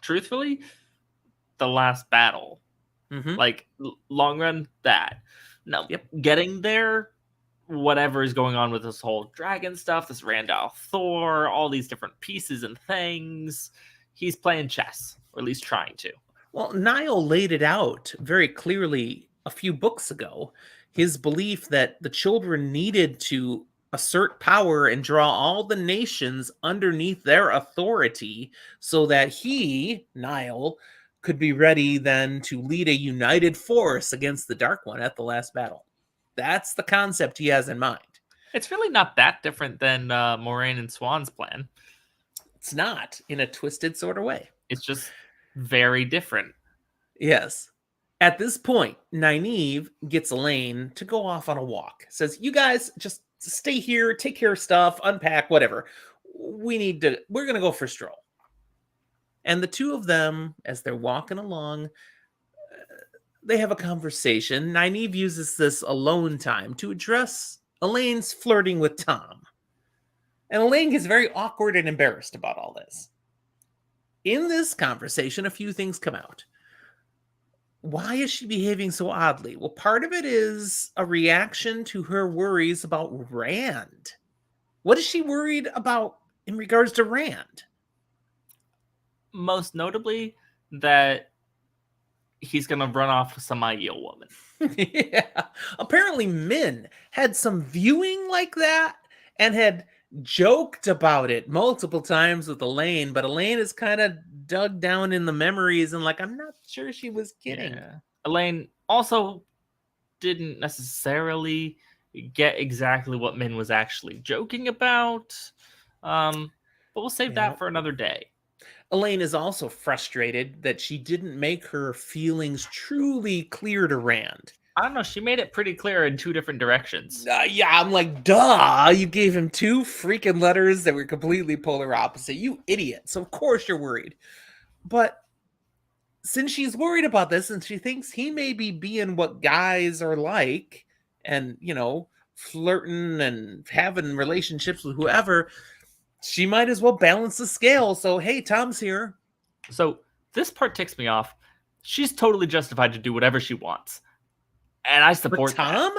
Truthfully, the last battle. Mhm. Like, long run, that. No, Yep. getting there, whatever is going on with this whole dragon stuff, this Randolph Thor, all these different pieces and things, he's playing chess, or at least trying to. Well, Niall laid it out very clearly a few books ago. His belief that the children needed to assert power and draw all the nations underneath their authority so that he, Niall, could be ready then to lead a united force against the Dark One at the last battle. That's the concept he has in mind. It's really not that different than Moraine and Swan's plan. It's not, in a twisted sort of way. It's just very different. Yes. At this point, Nynaeve gets Elayne to go off on a walk. Says, you guys just stay here, take care of stuff, unpack, whatever. We're going to go for a stroll. And the two of them, as they're walking along, they have a conversation. Nynaeve uses this alone time to address Elaine's flirting with Tom. And Elayne gets very awkward and embarrassed about all this. In this conversation, a few things come out. Why is she behaving so oddly? Well, part of it is a reaction to her worries about Rand. What is she worried about in regards to Rand? Most notably, that he's going to run off with some Aiel woman. Yeah. Apparently, Min had some viewing like that and had joked about it multiple times with Elayne, but Elayne is kind of dug down in the memories and like, I'm not sure she was kidding. Yeah. Elayne also didn't necessarily get exactly what Min was actually joking about. But we'll save that for another day. Elayne is also frustrated that she didn't make her feelings truly clear to Rand. I don't know. She made it pretty clear in 2 different directions. Yeah, I'm like, duh, you gave him 2 freaking letters that were completely polar opposite. You idiot. So of course you're worried. But since she's worried about this and she thinks he may be being what guys are like and, flirting and having relationships with whoever, she might as well balance the scale. So, hey, Tom's here. So this part ticks me off. She's totally justified to do whatever she wants. And I For support that. Tom?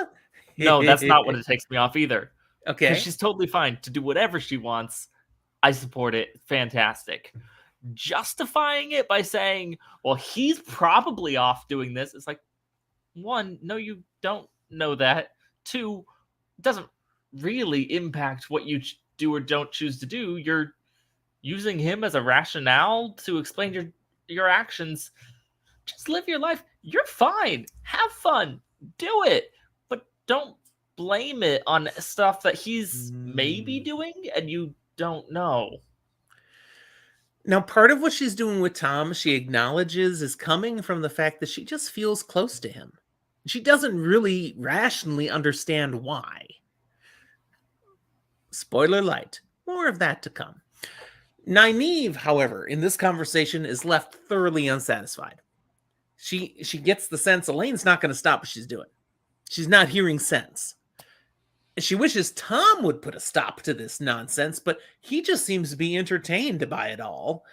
No, that's not what it takes me off either. Okay. Because she's totally fine to do whatever she wants. I support it. Fantastic. Justifying it by saying, well, he's probably off doing this. It's like, 1, no, you don't know that. 2, it doesn't really impact what you do or don't choose to do. You're using him as a rationale to explain your actions. Just live your life. You're fine. Have fun. Do it. But don't blame it on stuff that he's maybe doing and you don't know. Now, part of what she's doing with Tom, she acknowledges, is coming from the fact that she just feels close to him. She doesn't really rationally understand why. Spoiler light. More of that to come. Nynaeve, however, in this conversation is left thoroughly unsatisfied. She gets the sense Elayne's not going to stop what she's doing. She's not hearing sense. She wishes Tom would put a stop to this nonsense, but he just seems to be entertained by it all.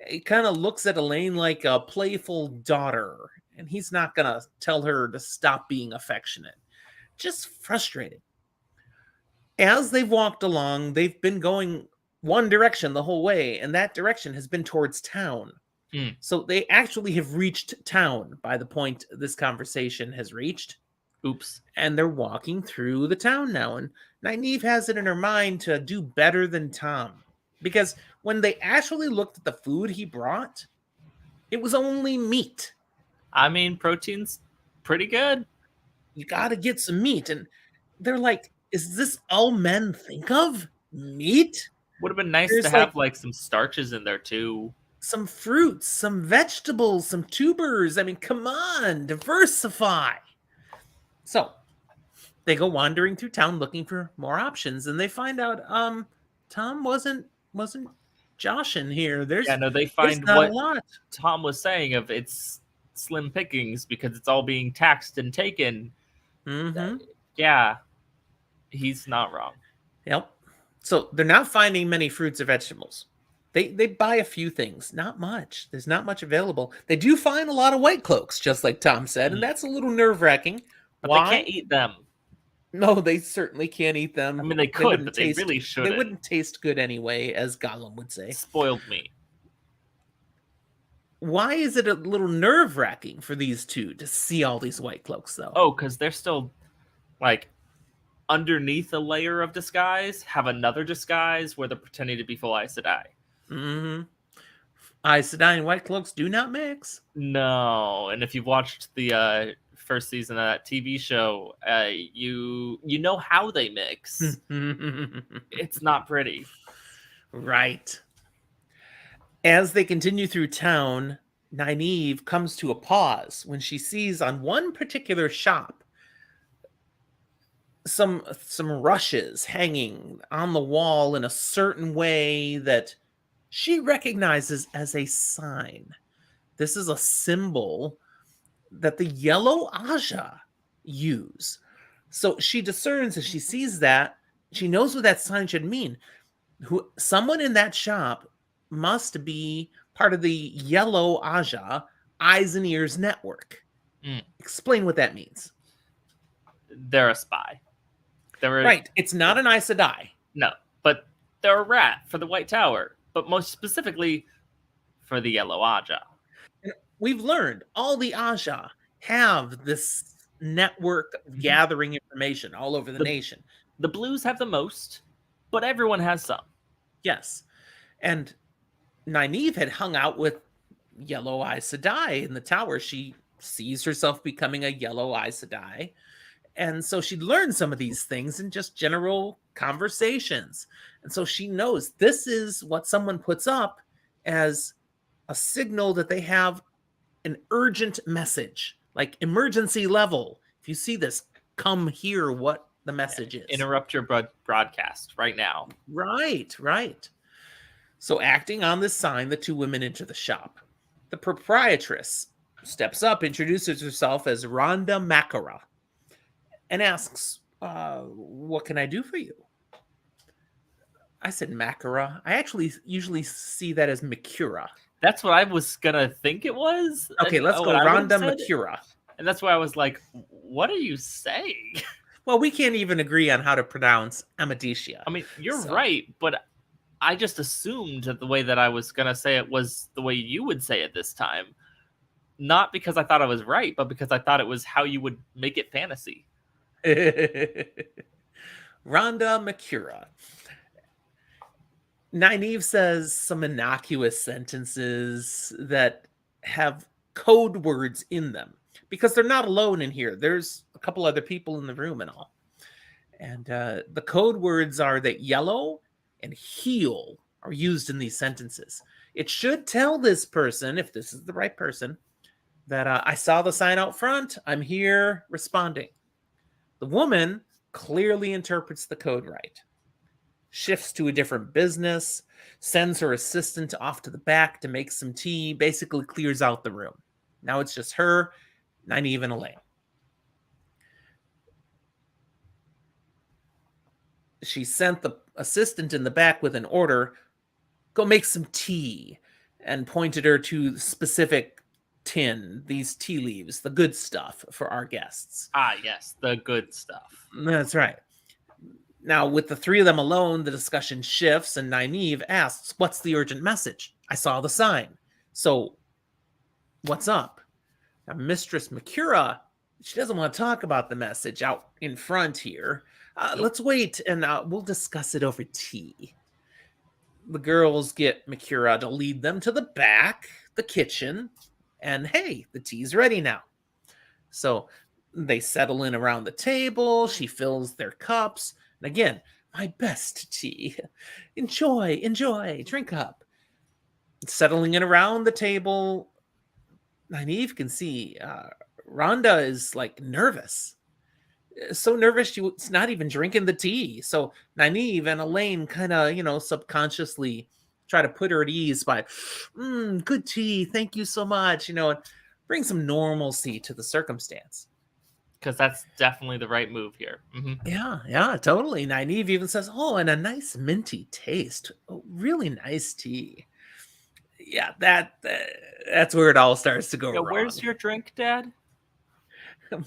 He kind of looks at Elayne like a playful daughter, and he's not going to tell her to stop being affectionate. Just frustrated. As they've walked along, they've been going one direction the whole way, and that direction has been towards town. So they actually have reached town by the point this conversation has reached. Oops. And they're walking through the town now, and Nynaeve has it in her mind to do better than Tom. Because when they actually looked at the food he brought, it was only meat. I mean, protein's pretty good. You gotta get some meat. And they're like, is this all men think of? Meat? Would have been nice There's to have like some starches in there too. Some fruits, some vegetables, some tubers. I mean, come on, diversify. So they go wandering through town looking for more options, and they find out Tom wasn't joshing here. They find what a lot. Tom was saying of it's slim pickings because it's all being taxed and taken. Yeah, he's not wrong. Yep. So they're not finding many fruits or vegetables. They buy a few things, not much. There's not much available. They do find a lot of white cloaks, just like Tom said, and that's a little nerve-wracking. But they can't eat them. No, they certainly can't eat them. I mean, they could, but they really shouldn't. They wouldn't taste good anyway, as Gollum would say. Spoiled meat. Why is it a little nerve-wracking for these two to see all these white cloaks, though? Oh, because they're still, like, underneath a layer of disguise, have another disguise where they're pretending to be full Aes Sedai. Aes Sedai and white cloaks do not mix. No, and if you've watched the first season of that TV show, you know how they mix. It's not pretty. Right. As they continue through town, Nynaeve comes to a pause when she sees on one particular shop some rushes hanging on the wall in a certain way that she recognizes as a sign. This is a symbol that the Yellow Aja use. So she discerns as she sees that, she knows what that sign should mean. Someone in that shop must be part of the Yellow Aja Eyes and Ears Network. Explain what that means. They're a spy. Right. It's not an Aes Sedai. No, but they're a rat for the White Tower. But most specifically for the Yellow Aja. We've learned all the Aja have this network of gathering information all over the nation. The Blues have the most, but everyone has some. Yes. And Nynaeve had hung out with Yellow Aes Sedai in the tower. She sees herself becoming a Yellow Aes Sedai. And so she'd learned some of these things in just general conversations. And so she knows this is what someone puts up as a signal that they have an urgent message, like emergency level. If you see this, come hear what the message is. Interrupt your broadcast right now. Right, right. So acting on this sign, the two women enter the shop. The proprietress steps up, introduces herself as Rhonda Makara, and asks, what can I do for you? I said Makara. I actually usually see that as Makura. That's what I was gonna think it was. Okay, and, let's go what I would've Rhonda said. Makura. And that's why I was like, what are you saying? Well, we can't even agree on how to pronounce Amadisia. I mean, you're So- right, but I just assumed that the way that I was gonna say it was the way you would say it this time. Not because I thought I was right, but because I thought it was how you would make it fantasy. Rhonda Makura. Nynaeve says some innocuous sentences that have code words in them because they're not alone in here. There's a couple other people in the room and all. And the code words are that yellow and heal are used in these sentences. It should tell this person, if this is the right person, that I saw the sign out front. I'm here responding. The woman clearly interprets the code right. Shifts to a different business, sends her assistant off to the back to make some tea, basically clears out the room. Now it's just her, Nynaeve and Elayne. She sent the assistant in the back with an order, go make some tea, and pointed her to the specific tin, these tea leaves, the good stuff for our guests. Ah, yes, the good stuff. That's right. Now, with the three of them alone, the discussion shifts, and Nynaeve asks, what's the urgent message? I saw the sign. So, what's up? Now, Mistress Makura, she doesn't want to talk about the message out in front here. Let's wait, and we'll discuss it over tea. The girls get Makura to lead them to the back, the kitchen, and hey, the tea's ready now. So, they settle in around the table. She fills their cups. And again, my best tea. Enjoy, drink up. Settling in around the table, Nynaeve can see Rhonda is like nervous. So nervous she's not even drinking the tea. So Nynaeve and Elayne kind of, subconsciously try to put her at ease by, good tea, thank you so much, and bring some normalcy to the circumstance. Because that's definitely the right move here. Mm-hmm. Yeah, totally. Nynaeve even says, oh, and a nice minty taste. Oh, really nice tea. Yeah, that's where it all starts to go wrong. Where's your drink, Dad?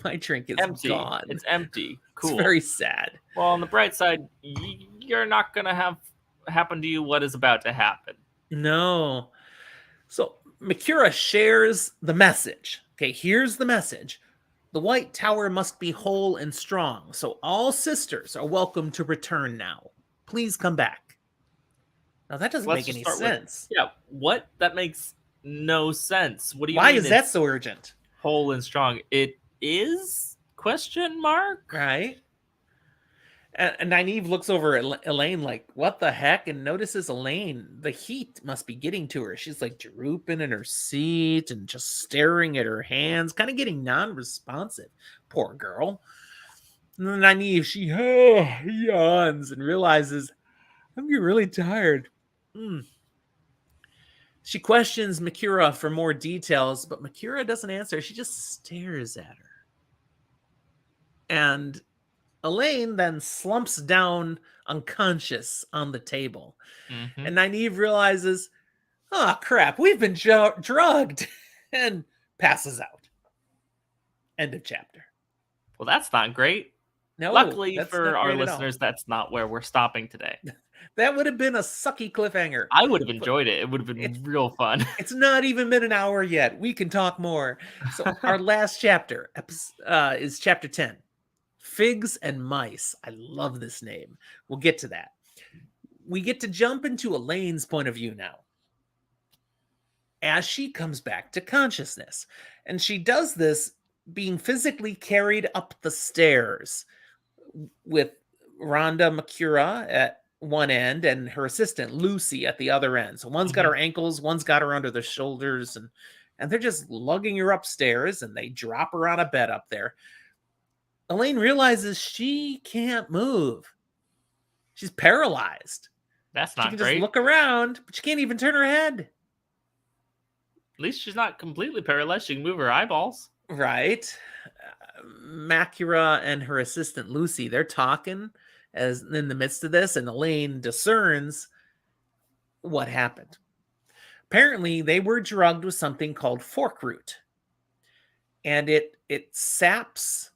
My drink is Empty. gone. It's empty. Cool. It's very sad. Well, on the bright side, you're not going to have happen to you what is about to happen. No. So Makura shares the message. Okay, here's the message. The White Tower must be whole and strong, so all sisters are welcome to return now. Please come back. Now, that doesn't make any sense. What? That makes no sense. What do you Why mean is that so urgent? Whole and strong. It is? Question mark? Right? And Nynaeve looks over at Elayne like, what the heck? And notices Elayne, the heat must be getting to her. She's like drooping in her seat and just staring at her hands, kind of getting non-responsive. Poor girl. And then Nynaeve, she yawns and realizes, I'm getting really tired. She questions Makura for more details, but Makura doesn't answer. She just stares at her. And Elayne then slumps down unconscious on the table. Mm-hmm. And Nynaeve realizes, oh, crap, we've been drugged, and passes out. End of chapter. Well, that's not great. No, Luckily that's for not our great at all. listeners, that's not where we're stopping today. That would have been a sucky cliffhanger. I would have enjoyed it. It would have been real fun. It's not even been an hour yet. We can talk more. So our last chapter is chapter 10. Figs and Mice. I love this name. We'll get to that. We get to jump into Elayne's point of view now, as she comes back to consciousness. And she does this being physically carried up the stairs with Rhonda Makura at one end and her assistant Lucy at the other end. So one's got her ankles, one's got her under the shoulders, and they're just lugging her upstairs, and they drop her on a bed up there. Elayne realizes she can't move. She's paralyzed. That's She not can just great. look around, but she can't even turn her head. At least she's not completely paralyzed. She can move her eyeballs. Right. Makura and her assistant Lucy, they're talking as in the midst of this, and Elayne discerns what happened. Apparently, they were drugged with something called fork root, and it saps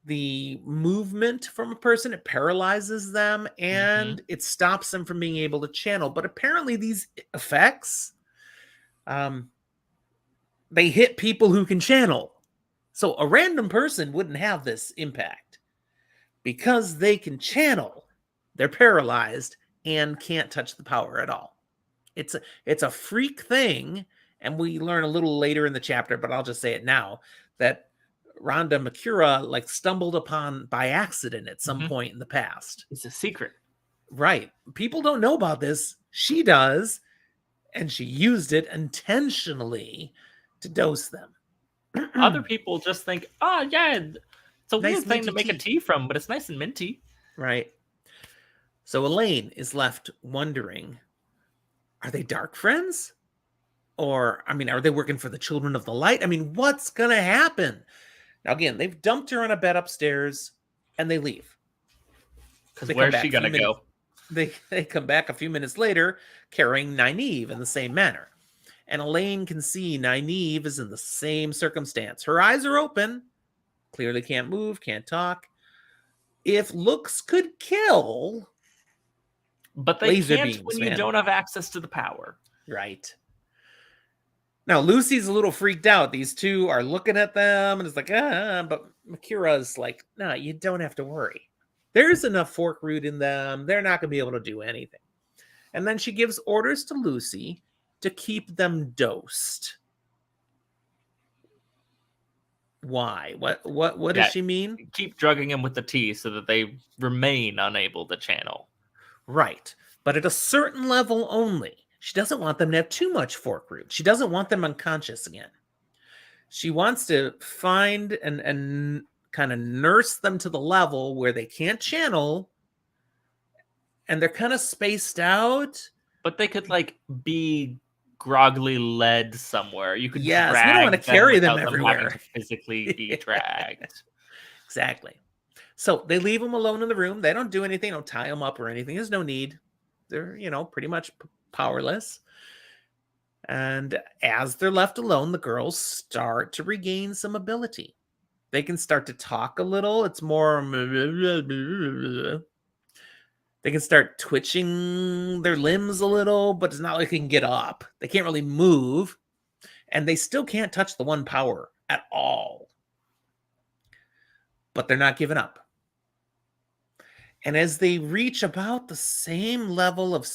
the movement from a person. It paralyzes them, and it stops them from being able to channel. But apparently, these effects, they hit people who can channel. So a random person wouldn't have this impact. Because they can channel, they're paralyzed and can't touch the power at all. It's a freak thing, and we learn a little later in the chapter, but I'll just say it now, that Rhonda Makura like stumbled upon by accident at some point in the past. It's a secret. Right. People don't know about this. She does, and she used it intentionally to dose them. Other people just think, oh, yeah, it's a Nice weird thing to minty make a tea. tea from, but it's nice and minty. Right. So Elayne is left wondering, are they dark friends? Or, I mean, are they working for the Children of the Light? I mean, what's going to happen? Now, again, they've dumped her on a bed upstairs and they leave. Because where's she going to go? They come back a few minutes later carrying Nynaeve in the same manner. And Elayne can see Nynaeve is in the same circumstance. Her eyes are open, clearly can't move, can't talk. If looks could kill, but they laser can't beams, when you man. don't have access to the power. Right. Now, Lucy's a little freaked out. These two are looking at them, and it's like, but Makura's like, no, you don't have to worry. There's enough fork root in them. They're not going to be able to do anything. And then she gives orders to Lucy to keep them dosed. Why? What does she mean? Keep drugging them with the tea so that they remain unable to channel. Right. But at a certain level only. She doesn't want them to have too much fork root. She doesn't want them unconscious again. She wants to find and kind of nurse them to the level where they can't channel and they're kind of spaced out. But they could like be groggily led somewhere. You could yes, drag we don't want to carry them everywhere. Having to physically be dragged. Exactly. So they leave them alone in the room. They don't do anything. Don't tie them up or anything. There's no need. They're, pretty much powerless. And as they're left alone, the girls start to regain some ability. They can start to talk a little. It's more... They can start twitching their limbs a little, but it's not like they can get up. They can't really move. And they still can't touch the one power at all. But they're not giving up. And as they reach about the same level of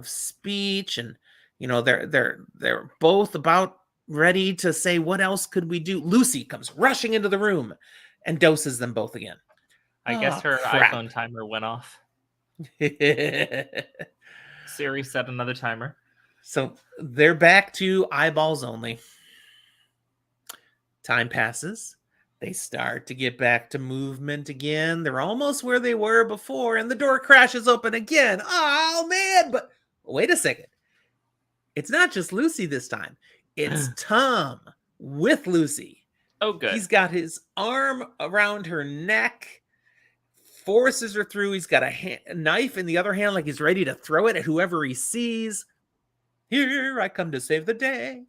speech, and they're both about ready to say, what else could we do? Lucy comes rushing into the room and doses them both again. I guess her iPhone timer went off. Siri set another timer. So they're back to eyeballs only. Time passes. They start to get back to movement again. They're almost where they were before, and the door crashes open again. Oh, man! But wait a second. It's not just Lucy this time. It's Tom with Lucy. Oh, good. He's got his arm around her neck, forces her through. He's got a knife in the other hand, like he's ready to throw it at whoever he sees. Here I come to save the day.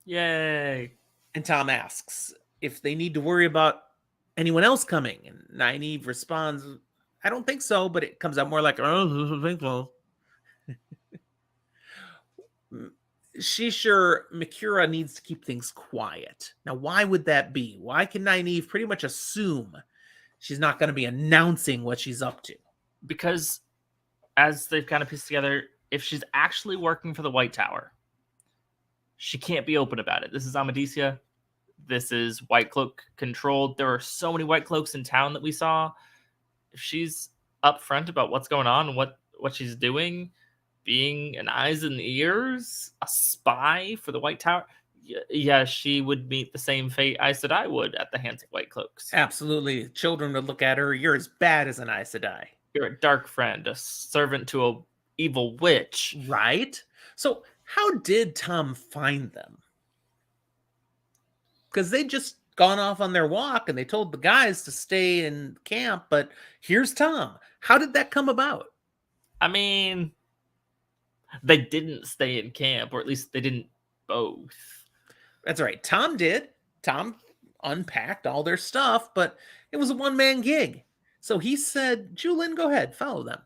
Yay. And Tom asks if they need to worry about anyone else coming. And Nynaeve responds, I don't think so, but it comes out more like, oh, I don't think so. She's sure Makura needs to keep things quiet. Now, why would that be? Why can Nynaeve pretty much assume she's not going to be announcing what she's up to? Because as they've kind of pieced together, if she's actually working for the White Tower, she can't be open about it. This is Amadesia. This is White Cloak controlled. There are so many White Cloaks in town that we saw. If she's upfront about what's going on, what she's doing, being an eyes and ears, a spy for the White Tower, Yeah, she would meet the same fate Aes Sedai would at the hands of White Cloaks. Absolutely. Children would look at her, you're as bad as an Aes Sedai. You're a dark friend, a servant to a evil witch. Right? So how did Tom find them? Because they just gone off on their walk and they told the guys to stay in camp, but here's Tom. How did that come about? I mean, they didn't stay in camp, or at least they didn't both. That's right. Tom did. Tom unpacked all their stuff, but it was a one-man gig. So he said, Julian, go ahead, follow them.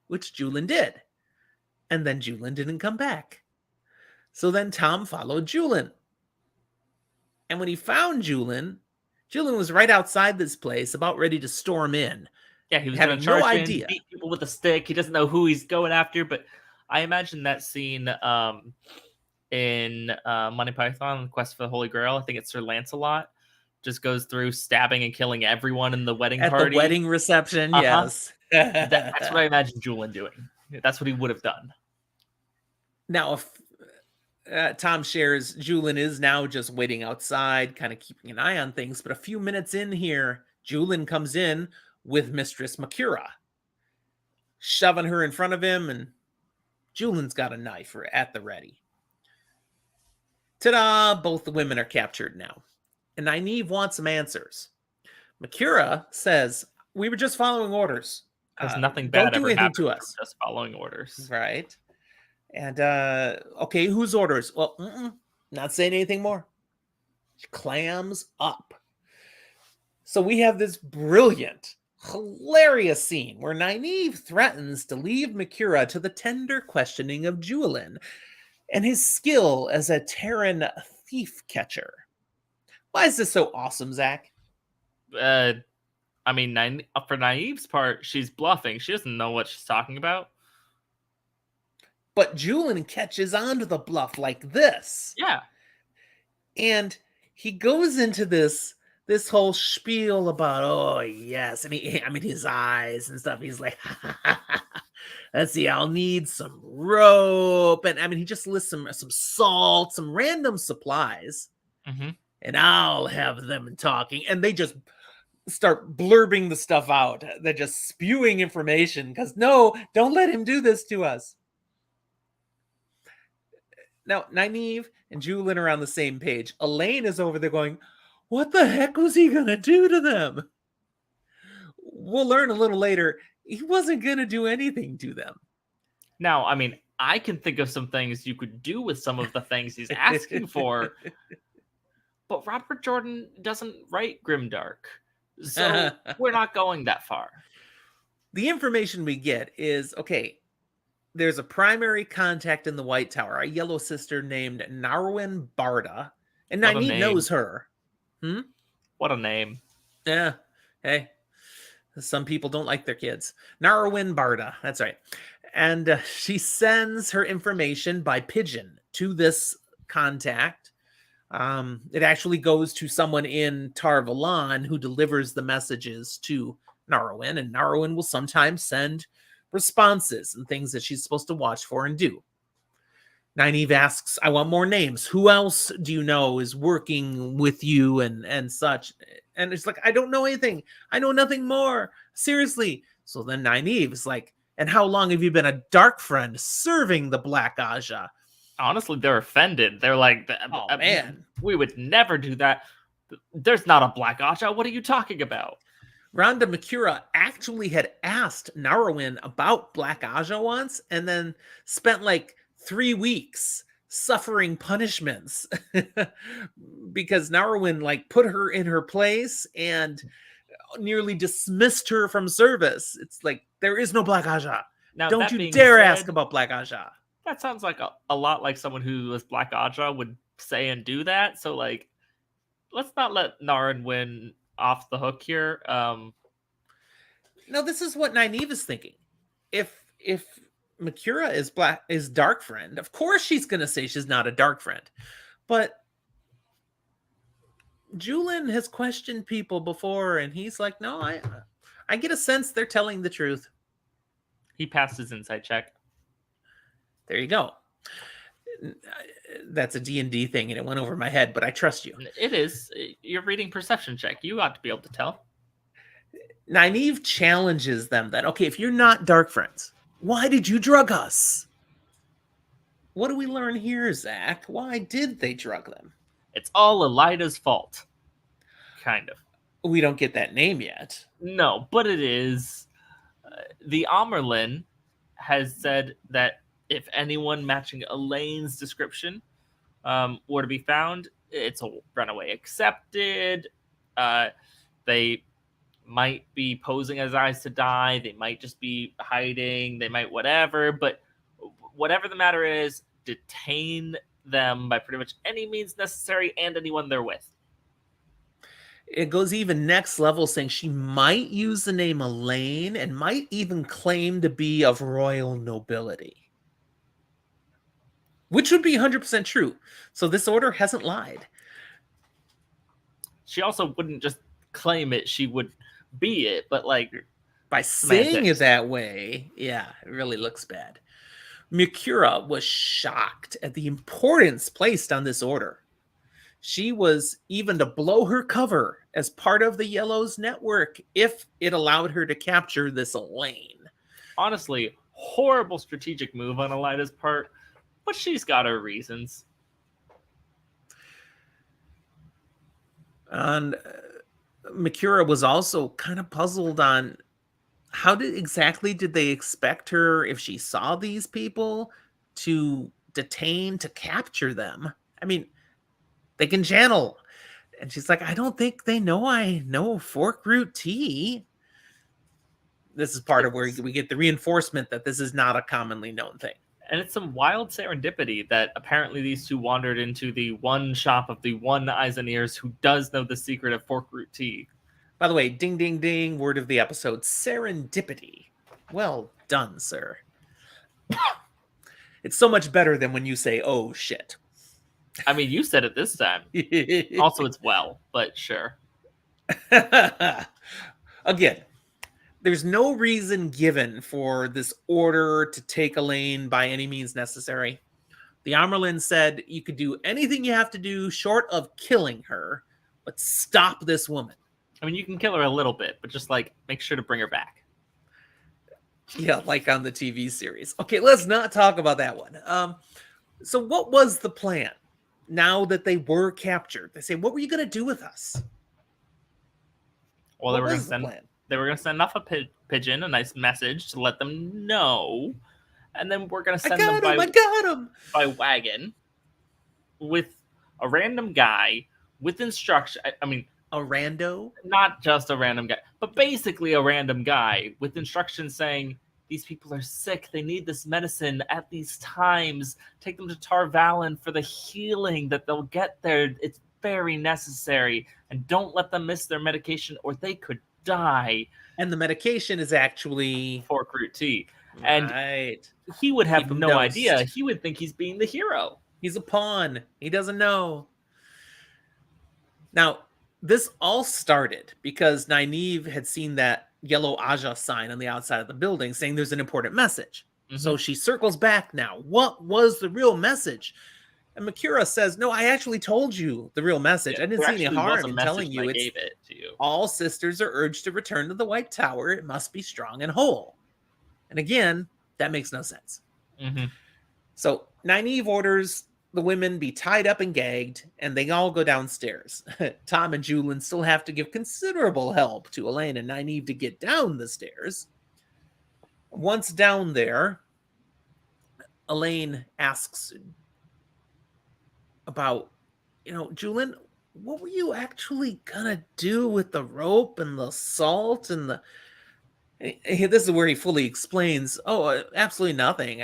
Which Julian did. And then Julian didn't come back. So then Tom followed Julian. And when he found Julian was right outside this place, about ready to storm in. Yeah, he was having going to charge no in, idea. beat people with a stick. He doesn't know who he's going after, but I imagine that scene in Monty Python, Quest for the Holy Grail. I think it's Sir Lancelot. Just goes through stabbing and killing everyone in the wedding party. At the wedding reception, yes. That's what I imagine Julian doing. That's what he would have done. Now, if Tom shares, Julian is now just waiting outside, kind of keeping an eye on things. But a few minutes in here, Julian comes in with Mistress Makura, shoving her in front of him, and Julian's got a knife at the ready. Ta-da! Both the women are captured now. And Nynaeve wants some answers. Makura says, we were just following orders. Because nothing bad don't do ever anything happened to from us. just following orders. Right. And, okay, whose orders? Well, not saying anything more. She clams up. So we have this brilliant, hilarious scene where Nynaeve threatens to leave Makura to the tender questioning of Julian and his skill as a Terran thief catcher. Why is this so awesome, Zach? I mean, for Nynaeve's part, she's bluffing. She doesn't know what she's talking about. But Julian catches on to the bluff like this. Yeah. And he goes into this whole spiel about, oh, yes. And his eyes and stuff. He's like, let's see, I'll need some rope. And he just lists some salt, some random supplies. Mm-hmm. And I'll have them talking. And they just start blurbing the stuff out. They're just spewing information because, no, don't let him do this to us. Now, Nynaeve and Julian are on the same page. Elayne is over there going, what the heck was he going to do to them? We'll learn a little later. He wasn't going to do anything to them. Now, I mean, I can think of some things you could do with some of the things he's asking for. But Robert Jordan doesn't write grimdark. So we're not going that far. The information we get is, okay, there's a primary contact in the White Tower, a yellow sister named Narwin Barda. And Nynaeve knows her. What a name. Yeah. Hey, some people don't like their kids. Narwin Barda. That's right. And she sends her information by pigeon to this contact. It actually goes to someone in Tar Valon who delivers the messages to Narwin, and Narwin will sometimes send responses and things that she's supposed to watch for and do. Nynaeve asks, I want more names. Who else do you know is working with you and such? And it's like, I don't know anything. I know nothing more. Seriously. So then Nynaeve is like, and how long have you been a dark friend serving the Black Aja? Honestly, they're offended. They're like, oh, man, we would never do that. There's not a Black Aja. What are you talking about? Rhonda Makura actually had asked Narwin about Black Aja once and then spent like 3 weeks suffering punishments because Narwin like put her in her place and nearly dismissed her from service. It's like, there is no Black Aja. Now, don't you dare ask about Black Aja. That sounds like a lot like someone who was Black Aja would say and do that. So like, let's not let Narwin off the hook here. Now, this is what Nynaeve is thinking. If Makura is dark friend, of course she's gonna say she's not a dark friend. But Julian has questioned people before, and he's like, no, I get a sense they're telling the truth. He passed his insight check. There you go. That's a D&D thing, and it went over my head, but I trust you. It is. You're reading perception check. You ought to be able to tell. Nynaeve challenges them that, okay, if you're not dark friends, why did you drug us? What do we learn here, Zach? Why did they drug them? It's all Elida's fault. Kind of. We don't get that name yet. No, but it is. The Amerlin has said that if anyone matching Elayne's description were to be found, it's a runaway accepted. They might be posing as eyes to die. They might just be hiding. They might whatever. But whatever the matter is, detain them by pretty much any means necessary and anyone they're with. It goes even next level, saying she might use the name Elayne and might even claim to be of royal nobility. Which would be 100% true. So this order hasn't lied. She also wouldn't just claim it. She would be it. But like, by saying it that way, yeah, it really looks bad. Mikura was shocked at the importance placed on this order. She was even to blow her cover as part of the Yellow's network if it allowed her to capture this Elayne. Honestly, horrible strategic move on Elida's part, but she's got her reasons. And Mikura was also kind of puzzled on how exactly did they expect her, if she saw these people, to detain, to capture them? I mean, they can channel. And she's like, I don't think they know I know fork root tea. This is part of where we get the reinforcement that this is not a commonly known thing. And it's some wild serendipity that apparently these two wandered into the one shop of the one eyes and ears who does know the secret of fork root tea. By the way, ding, ding, ding, word of the episode, serendipity. Well done, sir. It's so much better than when you say, oh, shit. I mean, you said it this time. Also, it's well, but sure. Again, there's no reason given for this order to take Elayne by any means necessary. The Amerlin said you could do anything you have to do short of killing her, but stop this woman. I mean, you can kill her a little bit, but just like make sure to bring her back. Yeah, like on the TV series. Okay, let's not talk about that one. So what was the plan? Now that they were captured, they say, what were you going to do with us? Well, they were going to send off a pigeon, a nice message to let them know. And then we're going to send them by wagon with a random guy with instruction. I mean, a rando? Not just a random guy, but basically a random guy with instructions saying, these people are sick. They need this medicine at these times. Take them to Tar Valon for the healing that they'll get there. It's very necessary. And don't let them miss their medication or they could die. And the medication is actually fork root tea. And he would have no idea. He would think he's being the hero. He's a pawn. He doesn't know. Now, this all started because Nynaeve had seen that yellow Aja sign on the outside of the building saying there's an important message. Mm-hmm. So she circles back now. What was the real message? And Mikura says, no, I actually told you the real message. I didn't see any harm in telling you. It's all sisters are urged to return to the White Tower. It must be strong and whole. And again, that makes no sense. Mm-hmm. So Nynaeve orders the women be tied up and gagged, and they all go downstairs. Tom and Julian still have to give considerable help to Elayne and Nynaeve to get down the stairs. Once down there, Elayne asks about, Julian, what were you actually gonna do with the rope and the salt and the... This is where he fully explains, absolutely nothing.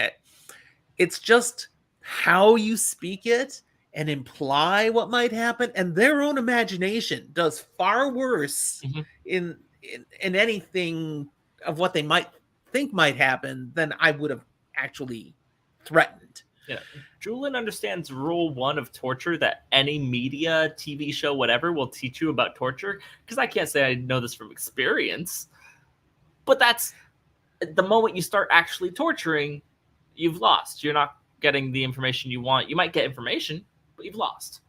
It's just how you speak it and imply what might happen, and their own imagination does far worse in anything of what they might think might happen than I would have actually threatened. Yeah, Julian understands rule 1 of torture that any media, TV show, whatever will teach you about torture, because I can't say I know this from experience, but that's the moment you start actually torturing, you've lost. You're not getting the information you want. You might get information, but you've lost.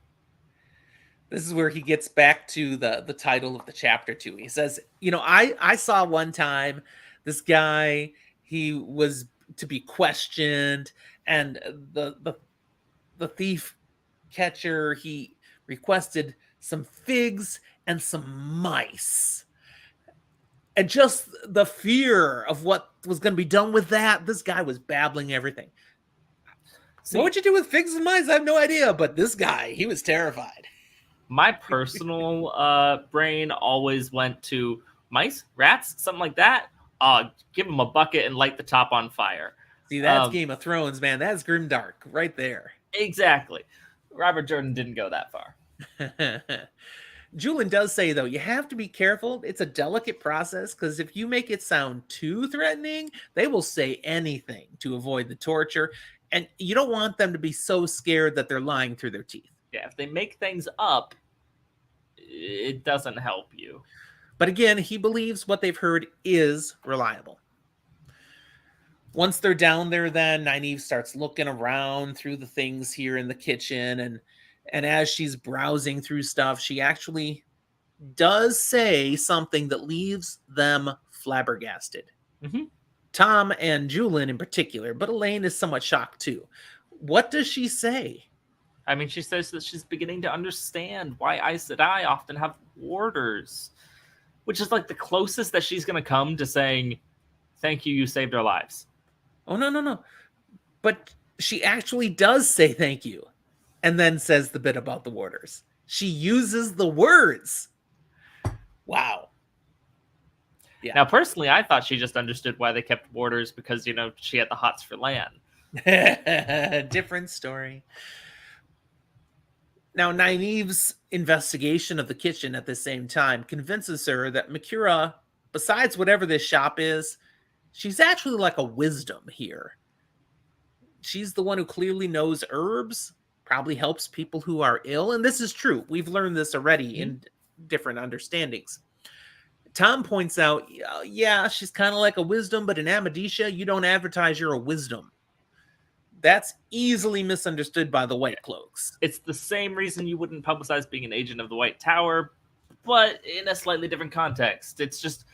This is where he gets back to the title of the chapter too. He says, I saw one time this guy, he was to be questioned, and the thief catcher, he requested some figs and some mice. And just the fear of what was going to be done with that, this guy was babbling everything. See, what would you do with figs and mice? I have no idea, but this guy, he was terrified. My personal brain always went to mice, rats, something like that. Give them a bucket and light the top on fire. See, that's Game of Thrones, man. That's grimdark right there. Exactly. Robert Jordan didn't go that far. Julian does say, though, you have to be careful. It's a delicate process, because if you make it sound too threatening, they will say anything to avoid the torture. And you don't want them to be so scared that they're lying through their teeth. Yeah, if they make things up, it doesn't help you. But again, he believes what they've heard is reliable. Once they're down there, then Nynaeve starts looking around through the things here in the kitchen, and as she's browsing through stuff, she actually does say something that leaves them flabbergasted. Mm-hmm. Tom and Julian in particular, but Elayne is somewhat shocked too. What does she say? I mean, she says that she's beginning to understand why Aes Sedai often have warders, which is like the closest that she's going to come to saying, "Thank you, you saved our lives." Oh, no. But she actually does say thank you, and then says the bit about the warders. She uses the words. Wow. Yeah. Now, personally, I thought she just understood why they kept warders because, she had the hots for land. Different story. Now, Nynaeve's investigation of the kitchen at the same time convinces her that Makura, besides whatever this shop is, she's actually like a wisdom here. She's the one who clearly knows herbs, probably helps people who are ill, and this is true. We've learned this already in different understandings. Tom points out, yeah, she's kind of like a wisdom, but in Amadisha, you don't advertise you're a wisdom. That's easily misunderstood by the White Cloaks. It's the same reason you wouldn't publicize being an agent of the White Tower, but in a slightly different context. It's just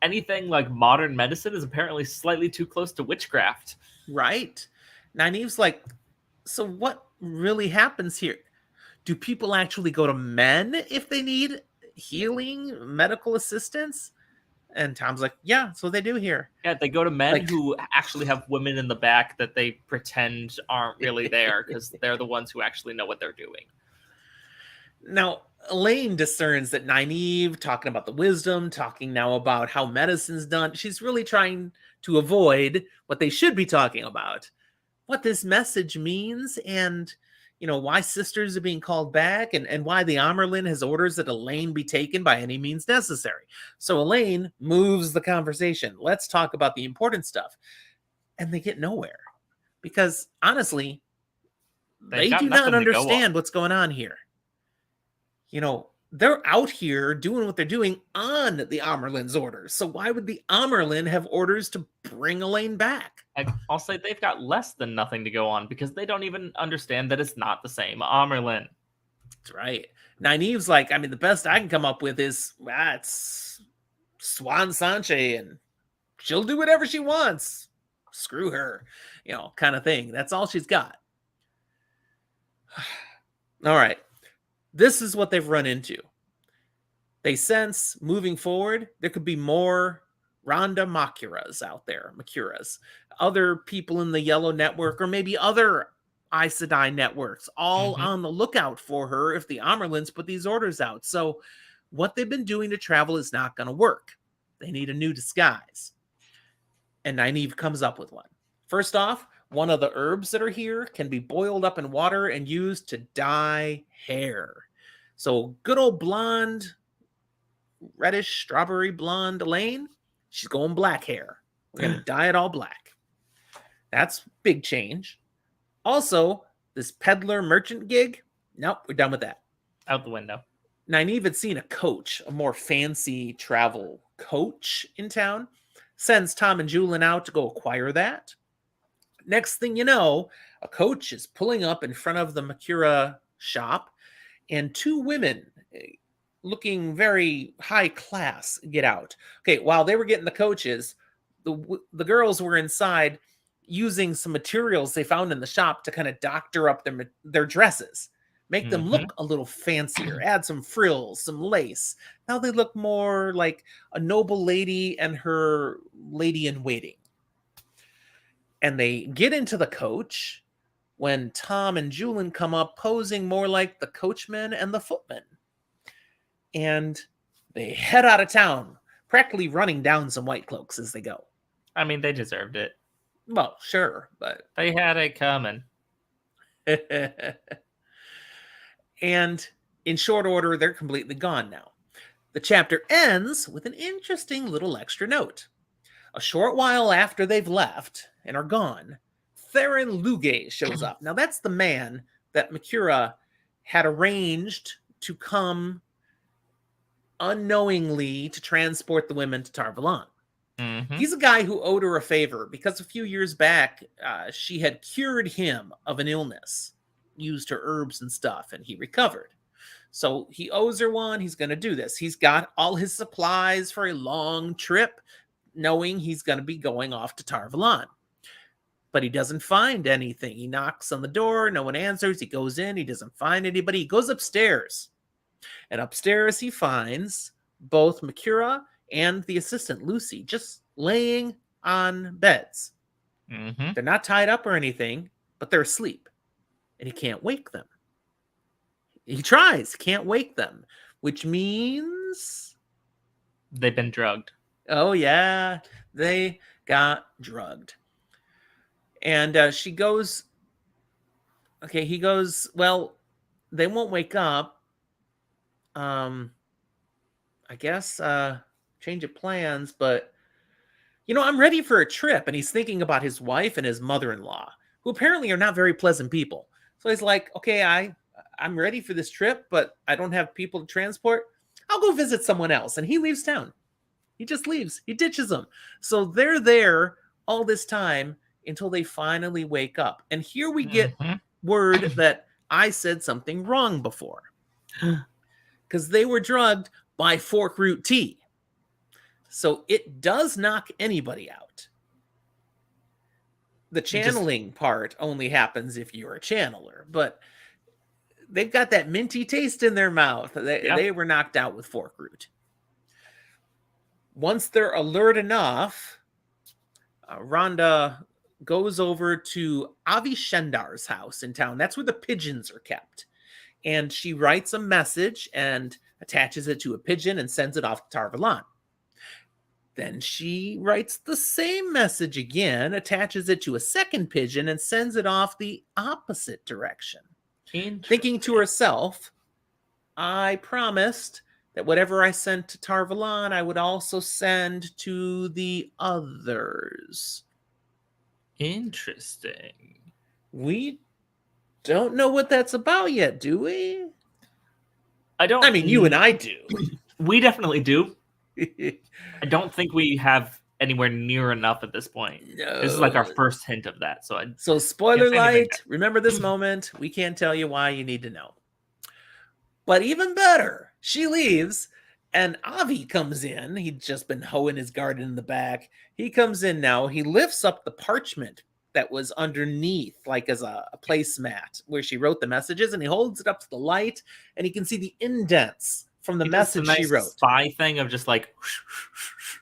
anything like modern medicine is apparently slightly too close to witchcraft. Right. Nynaeve's like, so what really happens here? Do people actually go to men if they need healing, medical assistance? And Tom's like, yeah, that's what they do here. Yeah, they go to men who actually have women in the back that they pretend aren't really there because they're the ones who actually know what they're doing. Now, Elayne discerns that Nynaeve, talking about the wisdom, talking now about how medicine's done, she's really trying to avoid what they should be talking about. What this message means, and why sisters are being called back, and why the Amyrlin has orders that Elayne be taken by any means necessary. So Elayne moves the conversation. Let's talk about the important stuff. And they get nowhere. Because, honestly, they do not understand what's going on here. They're out here doing what they're doing on the Amyrlin's orders. So why would the Amyrlin have orders to bring Elayne back? I'll say they've got less than nothing to go on because they don't even understand that it's not the same Amyrlin. That's right. Nynaeve's like, the best I can come up with is, it's Swan Sanche, and she'll do whatever she wants. Screw her, kind of thing. That's all she's got. All right. This is what they've run into. They sense, moving forward, there could be more Rhonda Makuras out there, Makuras. Other people in the Yellow Network, or maybe other Aes Sedai networks, all on the lookout for her if the Amyrlins put these orders out. So what they've been doing to travel is not going to work. They need a new disguise. And Nynaeve comes up with one. First off, one of the herbs that are here can be boiled up in water and used to dye hair. So good old blonde, reddish, strawberry blonde Elayne, she's going black hair. We're going to dye it all black. That's big change. Also, this peddler merchant gig, nope, we're done with that. Out the window. Nynaeve had seen a coach, a more fancy travel coach in town, sends Tom and Julian out to go acquire that. next thing you know, a coach is pulling up in front of the Makura shop, and two women looking very high class get out. Okay, while they were getting the coaches, the girls were inside using some materials they found in the shop to kind of doctor up their dresses, make them look a little fancier, add some frills, some lace. Now they look more like a noble lady and her lady in waiting. And they get into the coach when Tom and Julian come up posing more like the coachman and the footman. And they head out of town, practically running down some white cloaks as they go. I mean, they deserved it. Well, sure, but... They had it coming. And in short order, they're completely gone now. The chapter ends with an interesting little extra note. A short while after they've left and are gone, Theron Lugay shows up. Now, that's the man that Makura had arranged to come unknowingly to transport the women to Tar Valon. He's a guy who owed her a favor because a few years back, she had cured him of an illness, used her herbs and stuff, and he recovered. So he owes her one. He's going to do this. He's got all his supplies for a long trip, knowing he's going to be going off to Tar Valon. But he doesn't find anything. He knocks on the door. No one answers. He goes in. He doesn't find anybody. He goes upstairs. And upstairs he finds both Makura and the assistant, Lucy, just laying on beds. They're not tied up or anything, but they're asleep. And he can't wake them. He tries, can't wake them, which means... they've been drugged. Oh, yeah, they got drugged. And she goes... Okay, he goes, well, they won't wake up. I guess... change of plans, but I'm ready for a trip. And he's thinking about his wife and his mother-in-law, who apparently are not very pleasant people. So he's like, okay, I'm ready for this trip, but I don't have people to transport. I'll go visit someone else. And he leaves town. He just leaves. He ditches them. So they're there all this time until they finally wake up. And here we get word that I said something wrong before. Because they were drugged by fork root tea. So it does knock anybody out. The channeling part only happens if you're a channeler, but they've got that minty taste in their mouth. They were knocked out with fork root. Once they're alert enough, Rhonda goes over to Avi Shendar's house in town. That's where the pigeons are kept. And she writes a message and attaches it to a pigeon and sends it off to Tar Valon. Then she writes the same message again, attaches it to a second pigeon, and sends it off the opposite direction. Thinking to herself, I promised that whatever I sent to Tar Valon, I would also send to the others. Interesting. We don't know what that's about yet, do we? I mean, you and I do. We definitely do. I don't think we have anywhere near enough at this point. No. This is like our first hint of that. So spoiler light, remember this moment. We can't tell you why, you need to know. But even better, she leaves and Avi comes in. He'd just been hoeing his garden in the back. He comes in now. He lifts up the parchment that was underneath, like as a placemat where she wrote the messages, and he holds it up to the light and he can see the indents from the message she wrote. Spy thing of just like...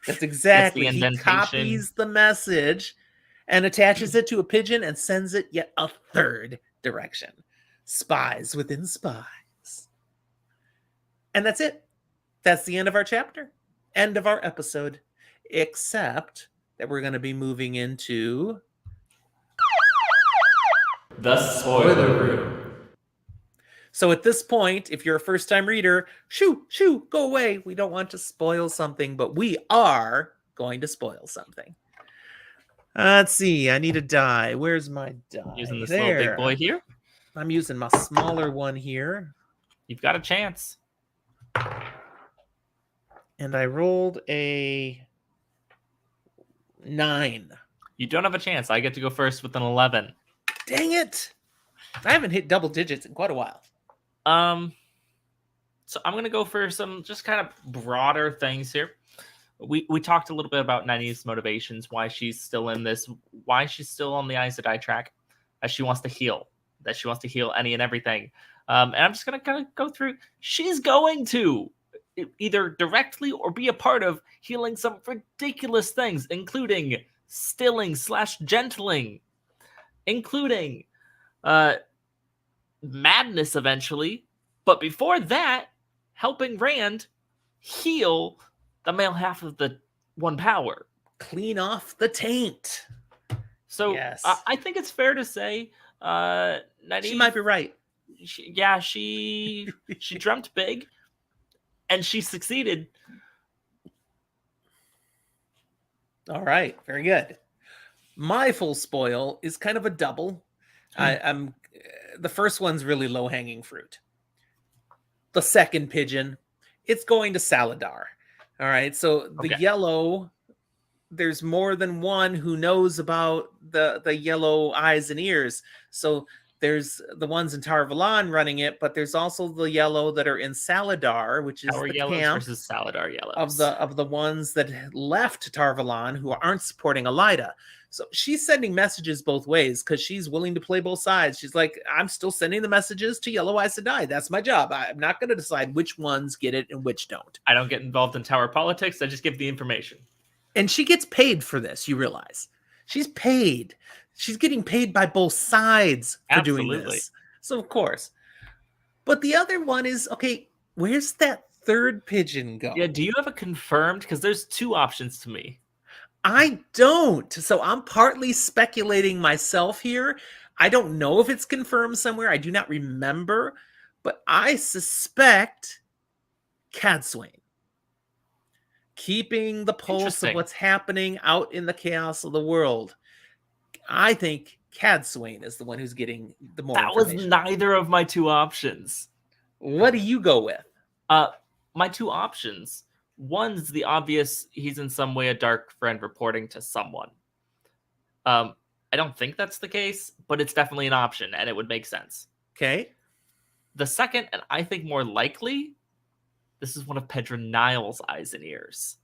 That's exactly. He copies the message and attaches it to a pigeon and sends it yet a third direction. Spies within spies. And that's it. That's the end of our chapter. End of our episode. Except that we're going to be moving into... the spoiler room. So at this point, if you're a first-time reader, shoo, go away. We don't want to spoil something, but we are going to spoil something. Let's see. I need a die. Where's my die? Using this little big boy here. I'm using my smaller one here. You've got a chance. And I rolled a 9. You don't have a chance. I get to go first with an 11. Dang it! I haven't hit double digits in quite a while. So I'm gonna go for some just kind of broader things here. We talked a little bit about Nynaeve's motivations, why she's still in this, why she's still on the Aes Sedai track, as she wants to heal, that she wants to heal any and everything. And I'm just gonna kind of go through. She's going to either directly or be a part of healing some ridiculous things, including stilling / gentling, including madness eventually. But before that, helping Rand heal the male half of the one power. Clean off the taint. So Yes. I think it's fair to say Nynaeve, She might be right. she dreamt big and she succeeded. All right, very good. My full spoil is kind of a double. I'm the first one's really low-hanging fruit. The second pigeon, it's going to Saladar. All right, so the Okay. yellow, there's more than one who knows about the yellow eyes and ears. So there's the ones in Tar Valon running it, but there's also the yellow that are in Saladar, which is Our the yellows camp versus Saladar yellows. of the ones that left Tar Valon who aren't supporting Elida. So she's sending messages both ways because she's willing to play both sides. She's like, I'm still sending the messages to Yellow Aes Sedai. That's my job. I'm not going to decide which ones get it and which don't. I don't get involved in tower politics. I just give the information. And she gets paid for this, you realize. She's paid. She's getting paid by both sides for doing Absolutely. this. So, of course. But the other one is, okay, where's that third pigeon go? Yeah, do you have a confirmed? Because there's two options to me. I don't. So I'm partly speculating myself here. I don't know if it's confirmed somewhere. I do not remember. But I suspect Cadsuane. Keeping the pulse of Interesting. what's happening out in the chaos of the world. I think Cadsuane is the one who's getting the more That was information. neither of my two options. What do you go with? My two options. One's the obvious, he's in some way a dark friend reporting to someone. I don't think that's the case, but it's definitely an option, and it would make sense. Okay. The second, and I think more likely, this is one of Pedro Niles' eyes and ears,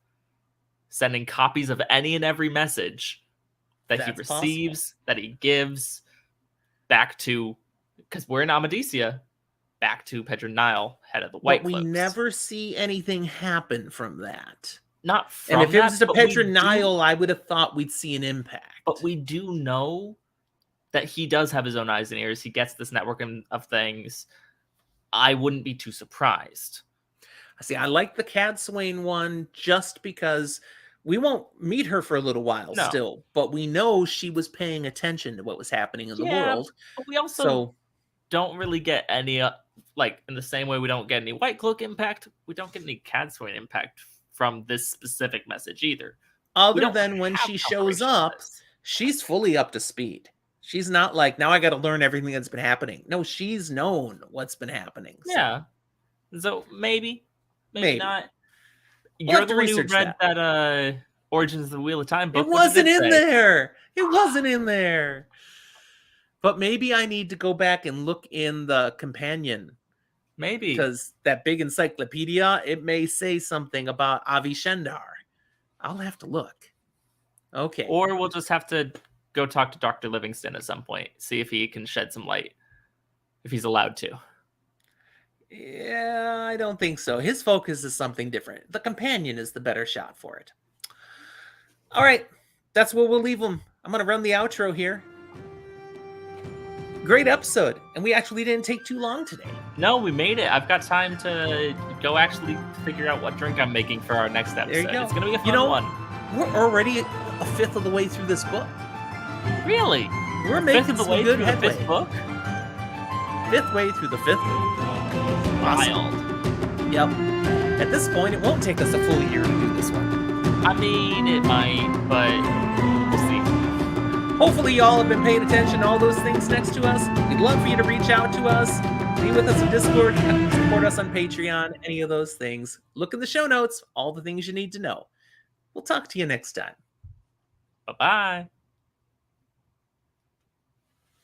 sending copies of any and every message that he That's receives, that he gives, back to, because we're in Amadisia, back to Pedro Nile, head of the White But we Cloaks. never see anything happen from that. Not from And if it that, was to but we Pedro do- Nile, I would have thought we'd see an impact. But we do know that he does have his own eyes and ears. He gets this network of things. I wouldn't be too surprised. See, I like the Cadsuane one just because we won't meet her for a little while No. still, but we know she was paying attention to what was happening in the Yeah, world. But we also So don't really get any, like, in the same way we don't get any White Cloak impact, we don't get any Cadsuane impact from this specific message either. We other don't than when have she shows confirmation of up, this. she's fully up to speed. She's not like, now I got to learn everything that's been happening. No, she's known what's been happening. So. Yeah. So maybe Maybe. not. We'll You're have the to one who research read that Origins of the Wheel of Time book. It What did wasn't in say? there. It wasn't in there. But maybe I need to go back and look in the companion Maybe. because that big encyclopedia, it may say something about Avi Shendar. I'll have to look. Okay. Or we'll just have to go talk to Dr. Livingston at some point, see if he can shed some light, if he's allowed to. Yeah, I don't think so. His focus is something different. The companion is the better shot for it. All right. That's where we'll leave them. I'm going to run the outro here. Great episode. And we actually didn't take too long today. No, we made it. I've got time to go actually figure out what drink I'm making for our next episode. There you go. It's going to be a fun You know, one. We're already a fifth of the way through this book. Really? We're Fifth making of the some way good through the headway. fifth book? Fifth way through the fifth book. Awesome. Wild. Yep. At this point, it won't take us a full year to do this one. I mean, it might, but we'll see. Hopefully, y'all have been paying attention to all those things next to us. We'd love for you to reach out to us, be with us in Discord, support us on Patreon, any of those things. Look in the show notes, all the things you need to know. We'll talk to you next time. Bye-bye.